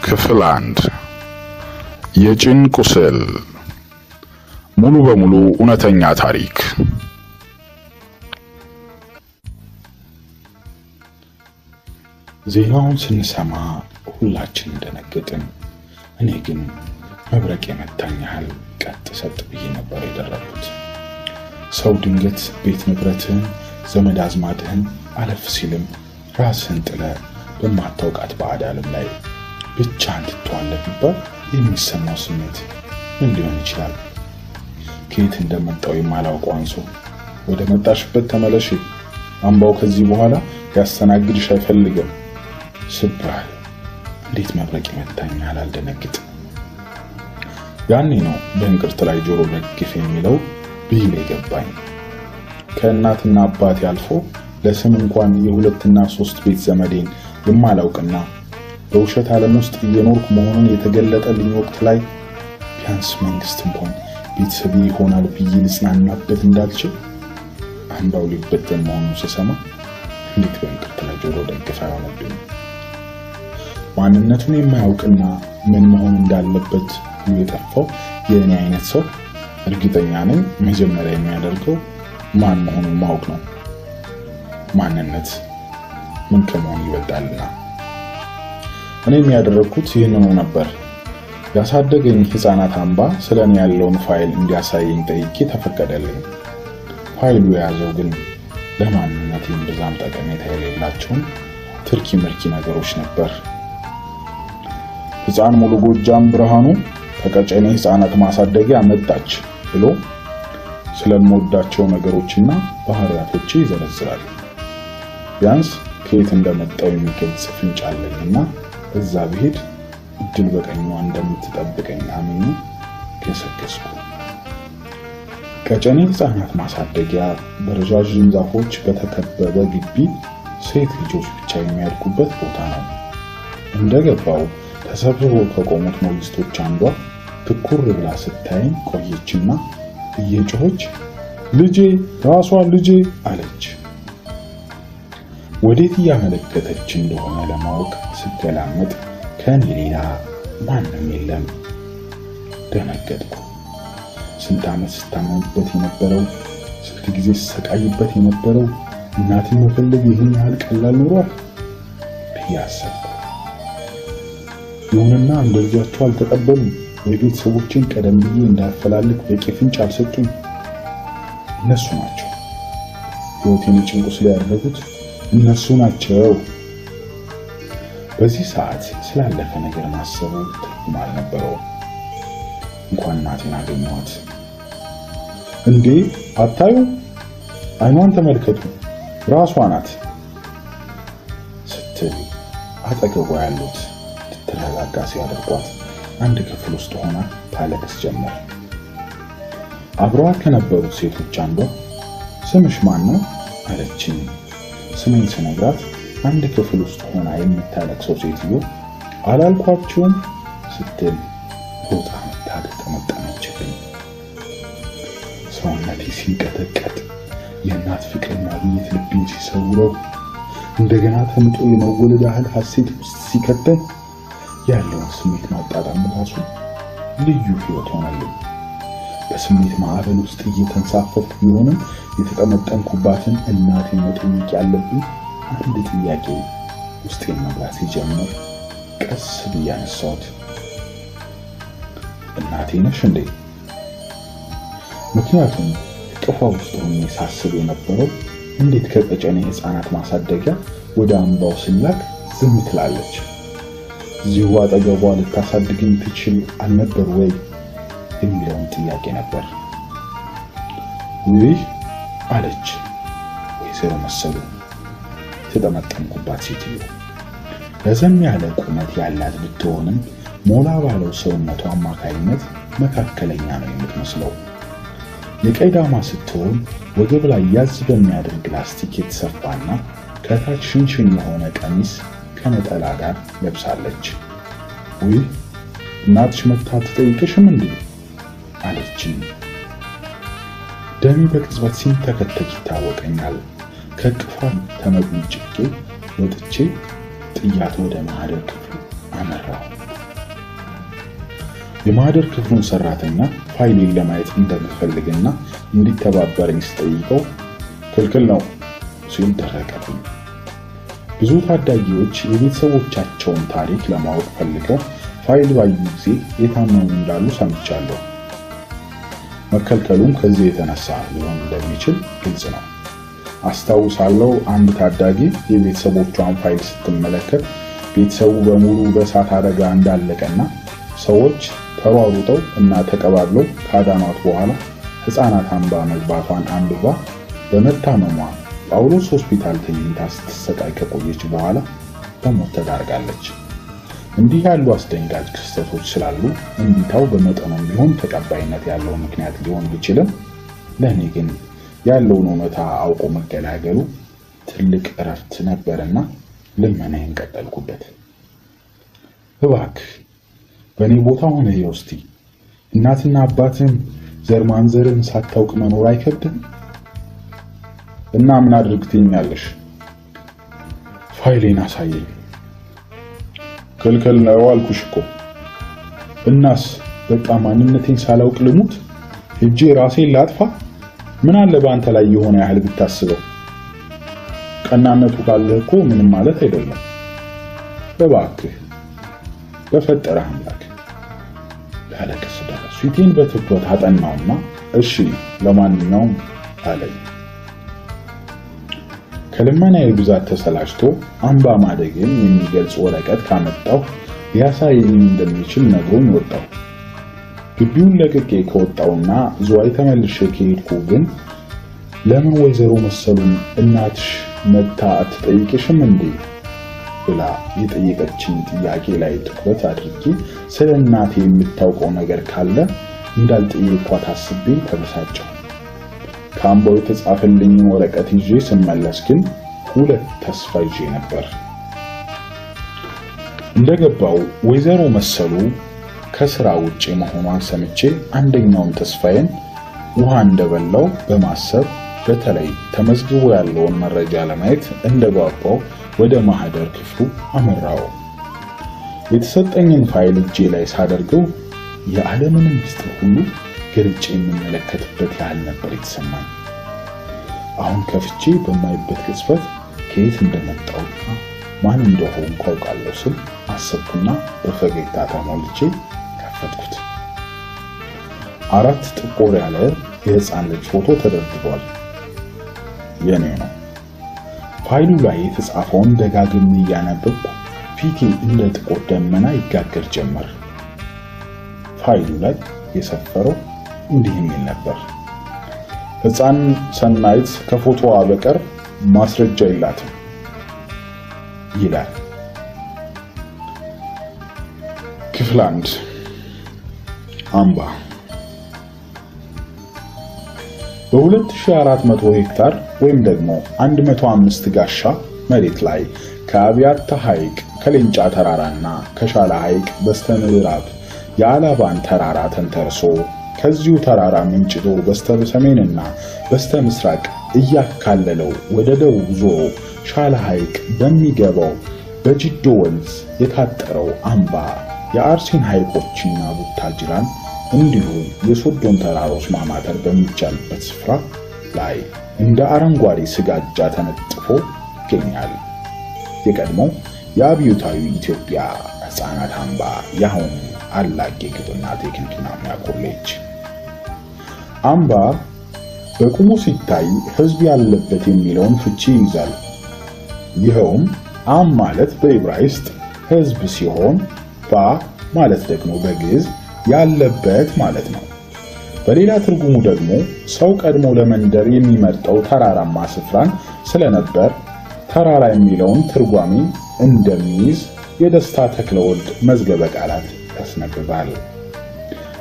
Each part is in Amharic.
ክፍል 1 የጭን ቁስል ሙሉ በሙሉ እውነተኛ ታሪክ። ዜናውን ስንሰማ ሁላችን እንደነገጥን። እኔ ግን መብረቅ የመታኝ ያህል ቀጥ ሰጥ ብዬ ነበር የደረኩት። ሰው ድንገት ቤት ንብረትህን፣ ዘመድ አዝማድህን አለፍ ሲልም ራስህን ጥለህ በማታውቃት ባዕድ ዓለም ላይ ብቻ እንድትዋለድ ቢባል የሚሰማው ስሜት ምን ሊሆን ይችላል? ከየት እንደመጣው የማላውቀው አንሶ ወደ መጣሽበት ተመለሽ፣ አምባው ከዚህ በኋላ ያስተናግድሽ አይፈልግም ስባል እንዴት መብረቅ ይመታኛል አልደነግጥ። ያኔ ነው በእንቅርት ላይ ጆሮ ደግፍ የሚለው ብሂል የገባኝ። ከእናትና አባቴ አልፎ ለስም እንኳን የሁለትና ሶስት ቤት ዘመዴን የማላውቅና በውሸት ዓለም ውስጥ እየኖርኩ መሆኑን የተገለጠልኝ ወቅት ላይ ቢያንስ መንግስት እንኳን ቤተሰቤ ይሆናል ብዬ ልጽናናበት እንዳልችል አምባው ሊበተን መሆኑን ስሰማ እንዴት በእንቅርት ላይ ጆሮ ደግፍ አይሆንብኝ። ማንነቱን የማያውቅና ምን መሆን እንዳለበት የጠፋው የእኔ አይነት ሰው እርግጠኛ ነኝ መጀመሪያ የሚያደርገው ማን መሆኑን ማወቅ ነው። ማንነት ምን ከመሆን ይበልጣልና። እኔ የሚያደርኩት ይህንኑ ነበር። ያሳደገኝ ህፃናት አምባ ስለኔ ያለውን ፋይል እንዲያሳየኝ ጠይቄ ተፈቀደልኝ። ፋይሉ የያዘው ግን ለማንነቴም ብዛም ጠቀሜታ የሌላቸውን ትርኪ ምርኪ ነገሮች ነበር። ህፃን ሙሉ ጎጃም ብርሃኑ ከቀጨኔ ህፃናት ማሳደጊያ መጣች ብሎ ስለምወዳቸው ነገሮችና ባህሪያቶቼ ይዘረዝራል። ቢያንስ ከየት እንደመጣው የሚገልጽ ፍንጭ አለኝና እዛ ብሄድ እድል በቀኟ እንደምትጠብቀኝ አምኜ ገሰገስኩ። ቀጨኔ ህፃናት ማሳደጊያ በረጃጅም ዛፎች በተከበበ ግቢ ሴት ልጆች ብቻ የሚያድጉበት ቦታ ነው። እንደገባው ተሰብስበው ከቆሙት ሞግዚቶች አንዷ ትኩር ብላ ስታየኝ ቆየችና እየጮኸች ልጄ ራሷ ልጄ አለች። ወዴት እያመለከተች እንደሆነ ለማወቅ ስገላመጥ ከኔ ሌላ ማንም የለም። ደነገጥኩ። ስንት ዓመት ስታመምበት የነበረው፣ ስንት ጊዜ ስሰቃይበት የነበረው እናትን መፈለግ ይህን ያህል ቀላል ኖሯል ብዬ አሰብኩ። ይሁንና እንደልጃቸው አልተቀበሉም። የቤተሰቦችን ቀደም ብዬ እንዳፈላልግ በቂ ፍንጭ አልሰጡኝ። እነሱ ናቸው ሕይወቴን ጭንቅ ውስጥ ያደረጉት እነሱ ናቸው። በዚህ ሰዓት ስላለፈ ነገር ማሰቡ ትርጉም አልነበረውም። እንኳን እናቴን አገኘኋት። እንዴ አታዩ? አይኗን ተመልከቱ፣ ራሷ ናት ስትል አጠገቧ ያሉት ትረጋጋ ሲያደርጓት አንድ ክፍል ውስጥ ሆና ታለቅስ ጀመር። አብረዋት ከነበሩት ሴቶች አንዷ ስምሽ ማን ነው አለችኝ። ስሜን ስነግራት አንድ ክፍል ውስጥ ሆና የምታለቅሰው ሴትዮ አላልኳችሁም ስትል ሮጣ ተጠመጠመችብኝ። ሰውነቴ ሲንቀጠቀጥ የእናት ፍቅርና ማግኘት ልቤን ሲሰውረው እንደገና ተምጦ የመወለድ ያህል ሐሴት ውስጥ ሲከተኝ ያለውን ስሜት ማጣጣም ራሱ ልዩ ህይወት ሆነልኝ። በስሜት ማዕበል ውስጥ እየተንሳፈፍኩ ቢሆንም የተጠመጠንኩባትን እናቴን መጠየቅ ያለብኝ አንድ ጥያቄ ውስጤን መብላት ሲጀምር ቀስ ብዬ አነሳሁት። እናቴ ነሽ እንዴ? ምክንያቱም እቅፏ ውስጥ ሆኜ ሳስብ የነበረው እንዴት ከቀጨኔ ህፃናት ማሳደጊያ ወደ አምባው ስላክ ዝም ትላለች? እዚሁ አጠገቧ ልታሳድግኝ ትችል አልነበር ወይ የሚለውን ጥያቄ ነበር። ውይ አለች ወይዘሮ መሰሉ የተጠመጠምኩባት ሴትዮ። ረዘም ያለ ቁመት ያላት ብትሆንም ሞላ ባለው ሰውነቷ አማካይነት መካከለኛ ነው የምትመስለው። የቀይ ዳማ ስትሆን ወገብ ላይ ያዝ በሚያደርግ ላስቲክ የተሰፋና ከታች ሽንሽን የሆነ ቀሚስ ከነጠላ ጋር ለብሳለች። ውይ እናትሽ መታ ትጠይቅሽም እንዴ አለችኝ። ደሜ በቅጽበት ሲንተከተክ ይታወቀኛል። ከቅፏ ተመግጭቄ ወጥቼ ጥያት ወደ ማህደር ክፍል አመራሁ። የማህደር ክፍሉን ሰራተኛ ፋይሌን ለማየት እንደምፈልግና እንዲተባበረኝ ስጠይቀው ክልክል ነው ሲል ደረቀብኝ። ብዙ ታዳጊዎች የቤተሰቦቻቸውን ታሪክ ለማወቅ ፈልገው ፋይል ባዩ ጊዜ የታመሙ እንዳሉ ሰምቻለሁ። መከልከሉም ከዚህ የተነሳ ሊሆን እንደሚችል ግልጽ ነው። አስታውሳለሁ አንድ ታዳጊ የቤተሰቦቿን ፋይል ስትመለከት ቤተሰቡ በሙሉ በእሳት አደጋ እንዳለቀና ሰዎች ተሯሩጠው እና ተቀባብለው ካዳኗት በኋላ ሕፃናት አምባ መግባቷን አንብባ በመታመሟ ጳውሎስ ሆስፒታል ተኝታ ስትሰቃይ ከቆየች በኋላ በሞት ተዳርጋለች። እንዲህ ያሉ አስደንጋጭ ክስተቶች ስላሉ እንዲታው በመጠኑም ቢሆን ተቀባይነት ያለው ምክንያት ሊሆን ቢችልም ለኔ ግን ያለውን እውነታ አውቆ መገላገሉ ትልቅ እረፍት ነበርና ልመናዬን ቀጠልኩበት። እባክህ በኔ ቦታ ሆነ እስቲ እናትና አባትን ዘር ማንዘርን ሳታውቅ መኖር አይከብድም? እና ምን አድርግ ትኛለሽ? ፋይሌን አሳየኝ። ክልክል ነው አልኩሽ እኮ። እናስ በቃ ማንነቴን ሳላውቅ ልሙት? እጄ ራሴን ላጥፋ? ምን አለ በአንተ ላይ የሆነ ያህል ብታስበው? ቀናነቱ ካለህ እኮ ምንም ማለት አይደለም። እባክህ በፈጠረህ አምላክ ያለቅስ ደረሱ። ፊቴን በትኩረት አጠናውና እሺ ለማንኛውም አለኝ። ከልመናዬ ብዛት ተሰላችቶ አምባ ማደግን የሚገልጽ ወረቀት ካመጣው ሊያሳየኝ እንደሚችል ነግሮኝ ወጣው። ግቢውን ለቅቄ ከወጣውና ዝዋይ ተመልሼ ከሄድኩ ግን ለምን ወይዘሮ መሰሉን እናትሽ መታ አትጠይቅሽም እንዴ ብላ የጠየቀችኝ ጥያቄ ላይ ትኩረት አድርጌ ስለ እናቴ የምታውቀው ነገር ካለ እንዳልጠየቅኳት አስቤ ተበሳጨሁ። ከአምባው የተጻፈልኝን ወረቀት ይዤ ስመለስ ግን ሁለት ተስፋ ይዤ ነበር። እንደገባው ወይዘሮ መሰሉ ከስራ ውጪ መሆኗን ሰምቼ አንደኛውን ተስፋዬን ውሃ እንደበላው በማሰብ በተለይ ተመዝግቦ ያለውን መረጃ ለማየት እንደጓጓው ወደ ማህደር ክፍሉ አመራው። የተሰጠኝን ፋይል እጄ ላይ ሳደርገው የዓለምን ምስጢር ሁሉ ገልጬ የምመለከትበት ያህል ነበር የተሰማኝ። አሁን ከፍቼ በማይበት ቅጽበት ከየት እንደመጣውና ማን እንደሆንኩ አውቃለሁ ስል አሰብኩና በፈገግታ ተሞልቼ ከፈትኩት። 4 ጥቁር ያለ የህፃን ልጅ ፎቶ ተደርድሯል። የኔ ነው። ፋይሉ ላይ የተጻፈውን ደጋግሜ እያነበብኩ ፊቴ እንደ ጥቁር ደመና ይጋገር ጀመር። ፋይሉ ላይ የሰፈረው እንዲህ የሚል ነበር። ህፃን ሰናይት ከፎቶዋ በቀር ማስረጃ የላትም ይላል። ክፍል 1 አምባ በ2400 ሄክታር ወይም ደግሞ 105 ጋሻ መሬት ላይ ከአብያታ ሐይቅ ከሌንጫ ተራራና ከሻላ ሐይቅ በስተምዕራብ የአላባን ተራራ ተንተርሶ ከዚሁ ተራራ ምንጭቶ በስተሰሜንና በስተምስራቅ እያካለለው ወደ ደቡብ ዞሮ ሻላ ሐይቅ በሚገባው በጅዶ ወንዝ የታጠረው አምባ የአርሲን ሐይቆችና ቡታጅራን እንዲሁም የሶዶን ተራሮች ማማተር በሚቻልበት ስፍራ ላይ እንደ አረንጓዴ ስጋጃ ተነጥፎ ይገኛል። የቀድሞው የአብዮታዊ ኢትዮጵያ ሕፃናት አምባ የአሁኑ አላጌ ግብርና ቴክኒክና ሙያ ኮሌጅ አምባ በቁሙ ሲታይ ሕዝብ ያለበት የሚለውን ፍቺ ይይዛል። ይኸውም አም ማለት በዕብራይስጥ ሕዝብ ሲሆን ባ ማለት ደግሞ በግዕዝ ያለበት ማለት ነው። በሌላ ትርጉሙ ደግሞ ሰው ቀድሞ ለመንደር የሚመርጠው ተራራማ ስፍራን ስለነበር ተራራ የሚለውን ትርጓሜ እንደሚይዝ የደስታ ተክለወልድ መዝገበ ቃላት ያስነብባል።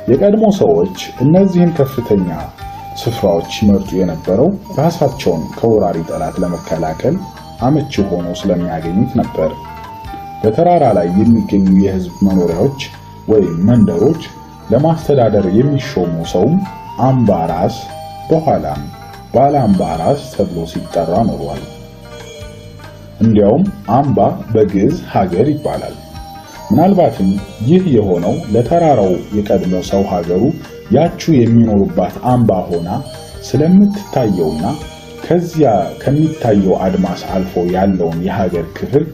የቀድሞ ሰዎች እነዚህን ከፍተኛ ስፍራዎች ይመርጡ የነበረው ራሳቸውን ከወራሪ ጠላት ለመከላከል አመቺ ሆኖ ስለሚያገኙት ነበር። በተራራ ላይ የሚገኙ የህዝብ መኖሪያዎች ወይም መንደሮች ለማስተዳደር የሚሾሙ ሰውም አምባራስ በኋላም ባለ አምባራስ ተብሎ ሲጠራ ኖሯል። እንዲያውም አምባ በግዕዝ ሀገር ይባላል። ምናልባትም ይህ የሆነው ለተራራው የቀድሞ ሰው ሀገሩ ያቹ የሚኖርባት አምባ ሆና ስለምትታየውና ከዚያ ከሚታየው አድማስ አልፎ ያለውን የሀገር ክፍል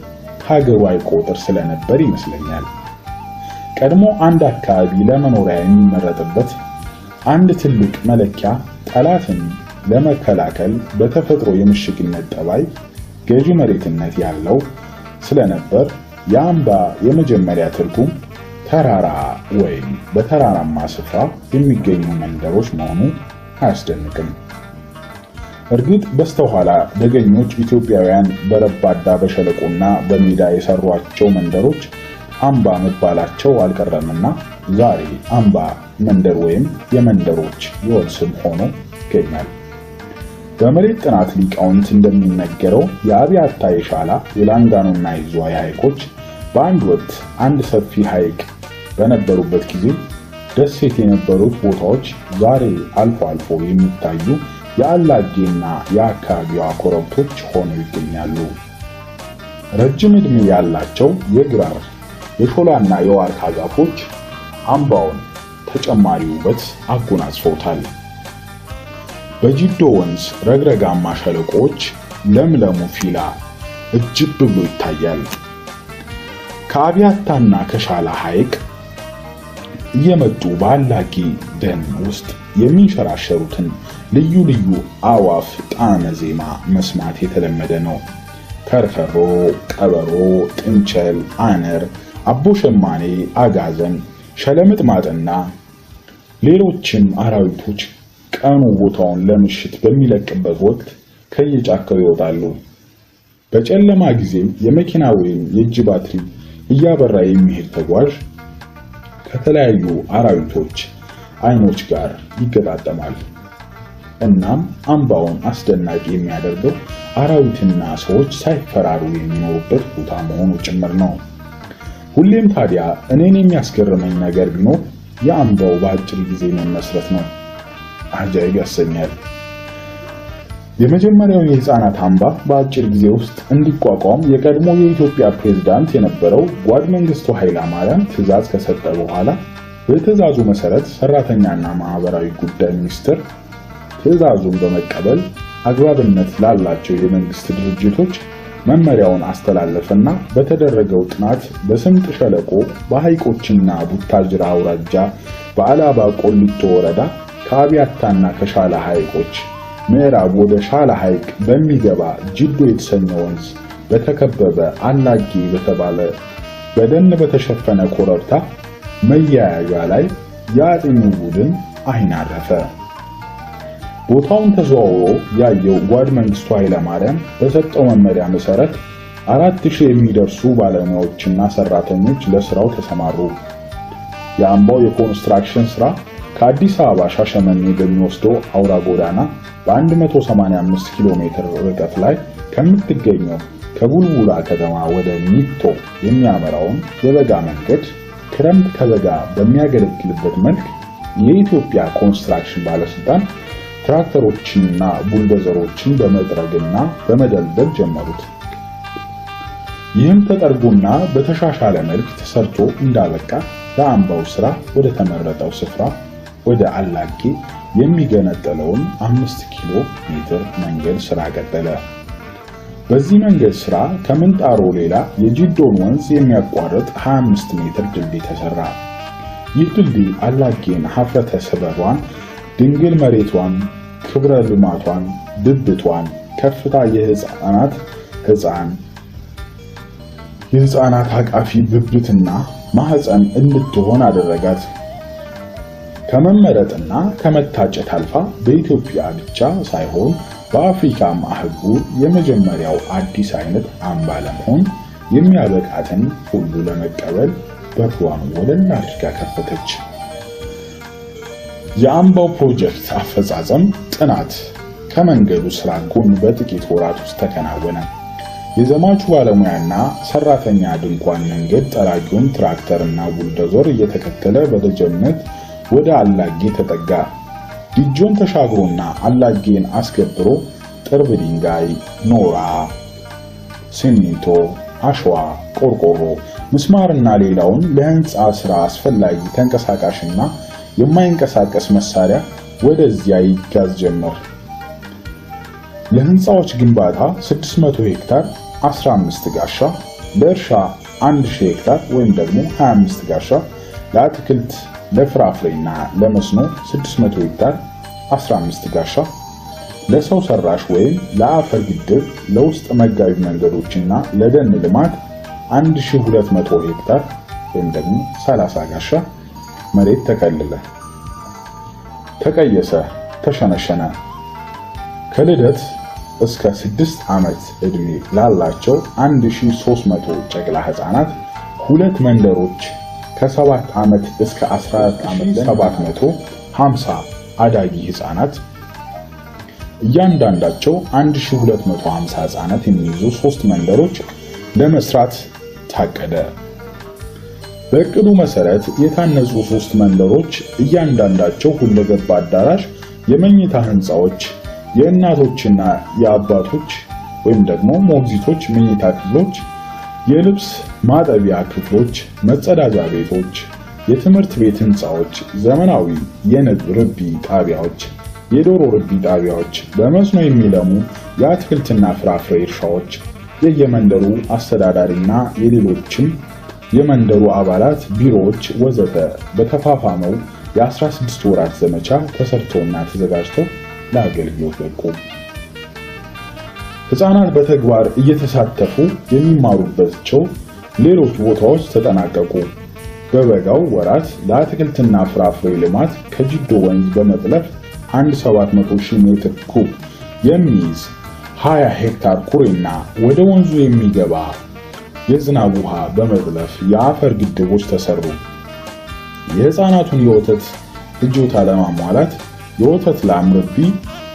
ሀገሩ አይቆጥር ስለነበር ይመስለኛል። ቀድሞ አንድ አካባቢ ለመኖሪያ የሚመረጥበት አንድ ትልቅ መለኪያ ጠላትን ለመከላከል በተፈጥሮ የምሽግነት ጠባይ ገዢ መሬትነት ያለው ስለነበር የአምባ የመጀመሪያ ትርጉም ተራራ ወይም በተራራማ ስፍራ የሚገኙ መንደሮች መሆኑ አያስደንቅም። እርግጥ በስተኋላ ደገኞች ኢትዮጵያውያን በረባዳ በሸለቆና በሜዳ የሰሯቸው መንደሮች አምባ መባላቸው አልቀረምና ዛሬ አምባ መንደር ወይም የመንደሮች የወል ስም ሆኖ ይገኛል። በመሬት ጥናት ሊቃውንት እንደሚነገረው የአብያታ፣ የሻላ፣ የላንጋኖና የዝዋይ ሐይቆች በአንድ ወቅት አንድ ሰፊ ሐይቅ በነበሩበት ጊዜ ደሴት የነበሩት ቦታዎች ዛሬ አልፎ አልፎ የሚታዩ የአላጌና የአካባቢዋ ኮረብቶች ሆነው ይገኛሉ። ረጅም ዕድሜ ያላቸው የግራር የሾላና የዋርካ ዛፎች አምባውን ተጨማሪ ውበት አጎናጽፈውታል። በጂዶ ወንዝ ረግረጋማ ሸለቆዎች ለምለሙ ፊላ እጅብ ብሎ ይታያል። ከአብያታና ከሻላ ሐይቅ እየመጡ በአላጌ ደን ውስጥ የሚንሸራሸሩትን ልዩ ልዩ አዋፍ ጣዕመ ዜማ መስማት የተለመደ ነው። ከርከሮ፣ ቀበሮ፣ ጥንቸል፣ አነር፣ አቦ ሸማኔ፣ አጋዘን፣ ሸለምጥማጥና ሌሎችም አራዊቶች ቀኑ ቦታውን ለምሽት በሚለቅበት ወቅት ከየጫካው ይወጣሉ። በጨለማ ጊዜም የመኪና ወይም የእጅ ባትሪ እያበራ የሚሄድ ተጓዥ ከተለያዩ አራዊቶች አይኖች ጋር ይገጣጠማል። እናም አምባውን አስደናቂ የሚያደርገው አራዊትና ሰዎች ሳይፈራሩ የሚኖሩበት ቦታ መሆኑ ጭምር ነው። ሁሌም ታዲያ እኔን የሚያስገርመኝ ነገር ቢኖር የአምባው በአጭር ጊዜ መመስረት ነው። አጃይብ ያሰኛል። የመጀመሪያው የህፃናት አምባ በአጭር ጊዜ ውስጥ እንዲቋቋም የቀድሞ የኢትዮጵያ ፕሬዝዳንት የነበረው ጓድ መንግስቱ ኃይለማርያም ትዕዛዝ ከሰጠ በኋላ በትዕዛዙ መሰረት ሰራተኛና ማህበራዊ ጉዳይ ሚኒስቴር ትዕዛዙን በመቀበል አግባብነት ላላቸው የመንግስት ድርጅቶች መመሪያውን አስተላለፈና በተደረገው ጥናት በስምጥ ሸለቆ በሐይቆችና ቡታጅራ አውራጃ በአላባ ቆሊቶ ወረዳ ከአብያታና ከሻላ ሐይቆች ምዕራብ ወደ ሻላ ሐይቅ በሚገባ ጂዶ የተሰኘ ወንዝ በተከበበ አላጌ በተባለ በደን በተሸፈነ ኮረብታ መያያዣ ላይ የአጤኑ ቡድን አይን አረፈ። ቦታውን ተዘዋውሮ ያየው ጓድ መንግስቱ ኃይለማርያም በሰጠው መመሪያ መሰረት 4000 የሚደርሱ ባለሙያዎችና ሰራተኞች ለስራው ተሰማሩ። የአምባው የኮንስትራክሽን ስራ ከአዲስ አበባ ሻሸመኔ በሚወስደው አውራ ጎዳና በ185 ኪሎ ሜትር ርቀት ላይ ከምትገኘው ከቡልቡላ ከተማ ወደ ኒቶ የሚያመራውን የበጋ መንገድ ክረምት ከበጋ በሚያገለግልበት መልክ የኢትዮጵያ ኮንስትራክሽን ባለስልጣን ትራክተሮችንና ቡልዶዘሮችን በመጥረግና በመደልደል ጀመሩት። ይህም ተጠርጎና በተሻሻለ መልክ ተሰርቶ እንዳበቃ ለአምባው ስራ ወደ ተመረጠው ስፍራ ወደ አላጌ የሚገነጠለውን 5 ኪሎ ሜትር መንገድ ስራ ቀጠለ። በዚህ መንገድ ስራ ከምንጣሮ ሌላ የጂዶን ወንዝ የሚያቋርጥ 25 ሜትር ድልድይ ተሰራ። ይህ ድልድይ አላጌን ሀፍረተ ሰበሯን፣ ድንግል መሬቷን፣ ክብረ ልማቷን፣ ድብቷን፣ ከፍታ የህፃናት አቃፊ ብብትና ማህፀን እንድትሆን አደረጋት። ከመመረጥና ከመታጨት አልፋ በኢትዮጵያ ብቻ ሳይሆን በአፍሪካም አህጉር የመጀመሪያው አዲስ አይነት አምባ ለመሆን የሚያበቃትን ሁሉ ለመቀበል በሯን ወለል አድርጋ ከፈተች። የአምባው ፕሮጀክት አፈጻጸም ጥናት ከመንገዱ ስራ ጎን በጥቂት ወራት ውስጥ ተከናወነ። የዘማቹ ባለሙያና ሰራተኛ ድንኳን መንገድ ጠራጊውን ትራክተርና ቡልዶዘር እየተከተለ በደጀነት ወደ አላጌ ተጠጋ። ዲጆን ተሻግሮና አላጌን አስገብሮ ጥርብ ድንጋይ፣ ኖራ፣ ሲሚንቶ፣ አሸዋ፣ ቆርቆሮ፣ ምስማርና ሌላውን ለህንጻ ስራ አስፈላጊ ተንቀሳቃሽና የማይንቀሳቀስ መሳሪያ ወደዚያ ይጋዝ ጀመር። ለህንጻዎች ግንባታ 600 ሄክታር 15 ጋሻ፣ ለእርሻ 1000 ሄክታር ወይም ደግሞ 25 ጋሻ፣ ለአትክልት ለፍራፍሬና ለመስኖ 600 ሄክታር 15 ጋሻ፣ ለሰው ሰራሽ ወይም ለአፈር ግድብ፣ ለውስጥ መጋቢ መንገዶችና ለደን ልማት 1200 ሄክታር ወይም ደግሞ 30 ጋሻ መሬት ተከለለ፣ ተቀየሰ፣ ተሸነሸነ። ከልደት እስከ 6 ዓመት ዕድሜ ላላቸው 1300 ጨቅላ ህፃናት 2 መንደሮች፣ ከ7 ዓመት እስከ 14 ዓመት 750 አዳጊ ህፃናት፣ እያንዳንዳቸው 1250 ህፃናት የሚይዙ 3 መንደሮች ለመስራት ታቀደ። በእቅዱ መሰረት የታነጹ 3 መንደሮች እያንዳንዳቸው ሁለገብ አዳራሽ፣ የመኝታ ህንጻዎች፣ የእናቶችና የአባቶች ወይም ደግሞ ሞግዚቶች መኝታ ክፍሎች፣ የልብስ ማጠቢያ ክፍሎች፣ መጸዳጃ ቤቶች፣ የትምህርት ቤት ህንጻዎች፣ ዘመናዊ የንብ ርቢ ጣቢያዎች፣ የዶሮ ርቢ ጣቢያዎች፣ በመስኖ የሚለሙ የአትክልትና ፍራፍሬ እርሻዎች፣ የየመንደሩ አስተዳዳሪና የሌሎችም የመንደሩ አባላት ቢሮዎች ወዘተ በተፋፋመው የ16 ወራት ዘመቻ ተሰርተውና ተዘጋጅተው ለአገልግሎት በቁ። ህፃናት በተግባር እየተሳተፉ የሚማሩባቸው ሌሎች ቦታዎች ተጠናቀቁ። በበጋው ወራት ለአትክልትና ፍራፍሬ ልማት ከጂዶ ወንዝ በመጥለፍ 1700,000 ሜትር ኩብ የሚይዝ 20 ሄክታር ኩሬና ወደ ወንዙ የሚገባ የዝናብ ውሃ በመጥለፍ የአፈር ግድቦች ተሰሩ። የህፃናቱን የወተት ፍጆታ ለማሟላት የወተት ላም ርቢ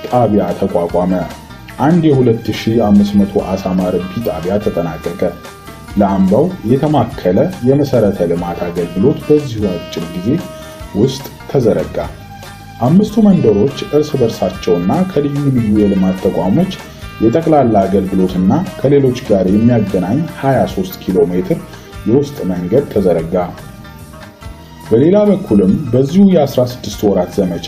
ጣቢያ ተቋቋመ። አንድ የ2500 አሳማ ርቢ ጣቢያ ተጠናቀቀ። ለአምባው የተማከለ የመሰረተ ልማት አገልግሎት በዚሁ አጭር ጊዜ ውስጥ ተዘረጋ። 5ቱ መንደሮች እርስ በርሳቸውና ከልዩ ልዩ የልማት ተቋሞች የጠቅላላ አገልግሎትና ከሌሎች ጋር የሚያገናኝ 23 ኪሎ ሜትር የውስጥ መንገድ ተዘረጋ። በሌላ በኩልም በዚሁ የ16 ወራት ዘመቻ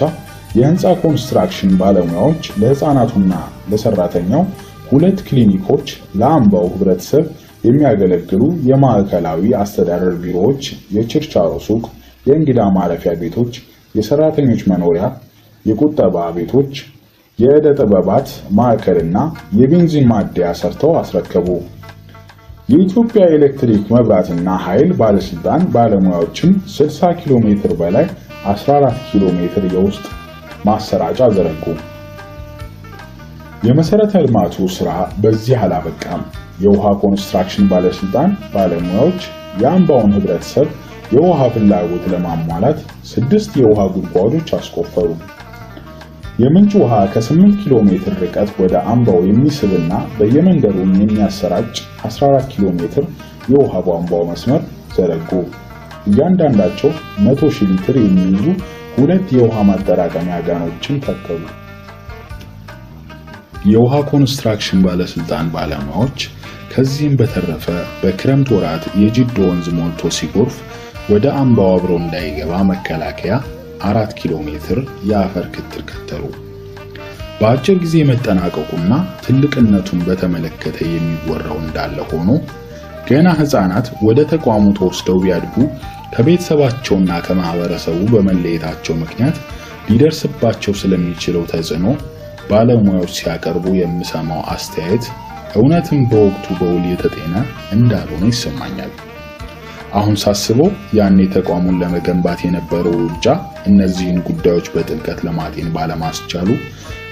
የህንፃ ኮንስትራክሽን ባለሙያዎች ለህፃናቱና ለሰራተኛው 2 ክሊኒኮች፣ ለአምባው ህብረተሰብ የሚያገለግሉ የማዕከላዊ አስተዳደር ቢሮዎች፣ የችርቻሮ ሱቅ፣ የእንግዳ ማረፊያ ቤቶች፣ የሰራተኞች መኖሪያ፣ የቁጠባ ቤቶች፣ የዕደ ጥበባት ማዕከልና የቤንዚን ማደያ ሰርተው አስረከቡ። የኢትዮጵያ ኤሌክትሪክ መብራትና ኃይል ባለስልጣን ባለሙያዎችም 60 ኪሎ ሜትር በላይ 14 ኪሎ ሜትር የውስጥ ማሰራጫ ዘረጉ። የመሰረተ ልማቱ ስራ በዚህ አላበቃም። የውሃ ኮንስትራክሽን ባለስልጣን ባለሙያዎች የአምባውን ህብረተሰብ የውሃ ፍላጎት ለማሟላት 6 የውሃ ጉድጓዶች አስቆፈሩ። የምንጭ ውሃ ከ8 ኪሎ ሜትር ርቀት ወደ አምባው የሚስብና በየመንደሩ የሚያሰራጭ 14 ኪሎ ሜትር የውሃ ቧንቧ መስመር ዘረጉ። እያንዳንዳቸው 100,000 ሊትር የሚይዙ 2 የውሃ ማጠራቀሚያ ጋኖችን ተከሉ። የውሃ ኮንስትራክሽን ባለስልጣን ባለሙያዎች ከዚህም በተረፈ በክረምት ወራት የጂዶ ወንዝ ሞልቶ ሲጎርፍ ወደ አምባው አብሮ እንዳይገባ መከላከያ 4 ኪሎ ሜትር የአፈር ክትር ከተሉ። በአጭር ጊዜ መጠናቀቁና ትልቅነቱን በተመለከተ የሚወራው እንዳለ ሆኖ ገና ህፃናት ወደ ተቋሙ ተወስደው ቢያድጉ ከቤተሰባቸውና ከማህበረሰቡ በመለየታቸው ምክንያት ሊደርስባቸው ስለሚችለው ተጽዕኖ ባለሙያዎች ሲያቀርቡ የምሰማው አስተያየት እውነትም በወቅቱ በውል የተጤነ እንዳልሆነ ይሰማኛል። አሁን ሳስበው ያኔ ተቋሙን ለመገንባት የነበረው ውርጃ እነዚህን ጉዳዮች በጥልቀት ለማጤን ባለማስቻሉ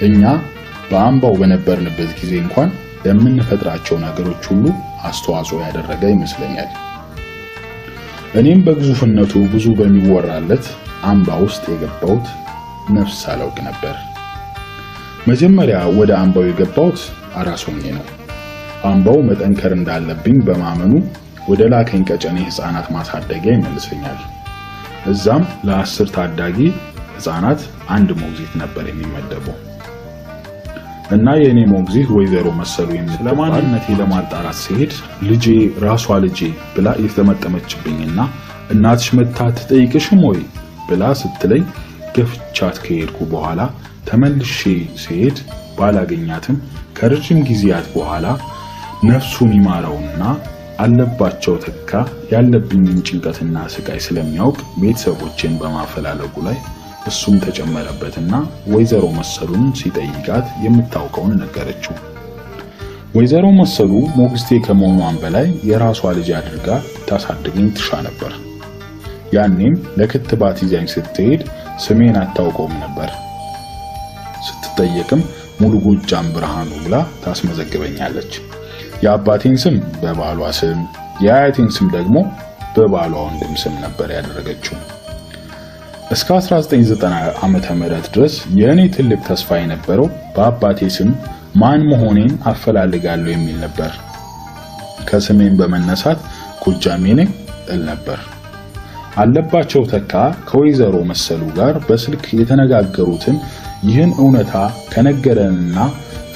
እኛ በአምባው በነበርንበት ጊዜ እንኳን ለምንፈጥራቸው ነገሮች ሁሉ አስተዋጽኦ ያደረገ ይመስለኛል። እኔም በግዙፍነቱ ብዙ በሚወራለት አምባ ውስጥ የገባሁት ነፍስ ሳላውቅ ነበር። መጀመሪያ ወደ አምባው የገባሁት አራስ ሆኜ ነው። አምባው መጠንከር እንዳለብኝ በማመኑ ወደ ላከኝ ቀጨኔ ህፃናት ማሳደጊያ ይመልሰኛል። እዛም ለ10 ታዳጊ ህፃናት አንድ ሞግዚት ነበር የሚመደበው። እና የኔ ሞግዚት ወይዘሮ መሰሉ ስለማንነቴ ለማጣራት ሲሄድ ልጄ ራሷ ልጄ ብላ የተመጠመችብኝና እናትሽ መታ ትጠይቅሽም ወይ ብላ ስትለኝ ገፍቻት ከሄድኩ በኋላ ተመልሼ ሲሄድ ባላገኛትም ከረጅም ጊዜያት በኋላ ነፍሱን ይማረውና አለባቸው ተካ ያለብኝን ጭንቀትና ስቃይ ስለሚያውቅ ቤተሰቦችን በማፈላለጉ ላይ እሱም ተጨመረበትና ወይዘሮ መሰሉን ሲጠይቃት የምታውቀውን ነገረችው። ወይዘሮ መሰሉ ሞግዚቴ ከመሆኗን በላይ የራሷ ልጅ አድርጋ ታሳድገኝ ትሻ ነበር። ያኔም ለክትባት ይዛኝ ስትሄድ ስሜን አታውቀውም ነበር። ስትጠየቅም ሙሉ ጎጃም ብርሃኑ ብላ ታስመዘግበኛለች። የአባቴን ስም በባሏ ስም፣ የአያቴን ስም ደግሞ በባሏ ወንድም ስም ነበር ያደረገችው። እስከ 1990 ዓመተ ምህረት ድረስ የኔ ትልቅ ተስፋ የነበረው በአባቴ ስም ማን መሆኔን አፈላልጋለሁ የሚል ነበር። ከስሜን በመነሳት ጎጃሜ ነኝ እል ነበር። አለባቸው ተካ ከወይዘሮ መሰሉ ጋር በስልክ የተነጋገሩትን ይህን እውነታ ከነገረንና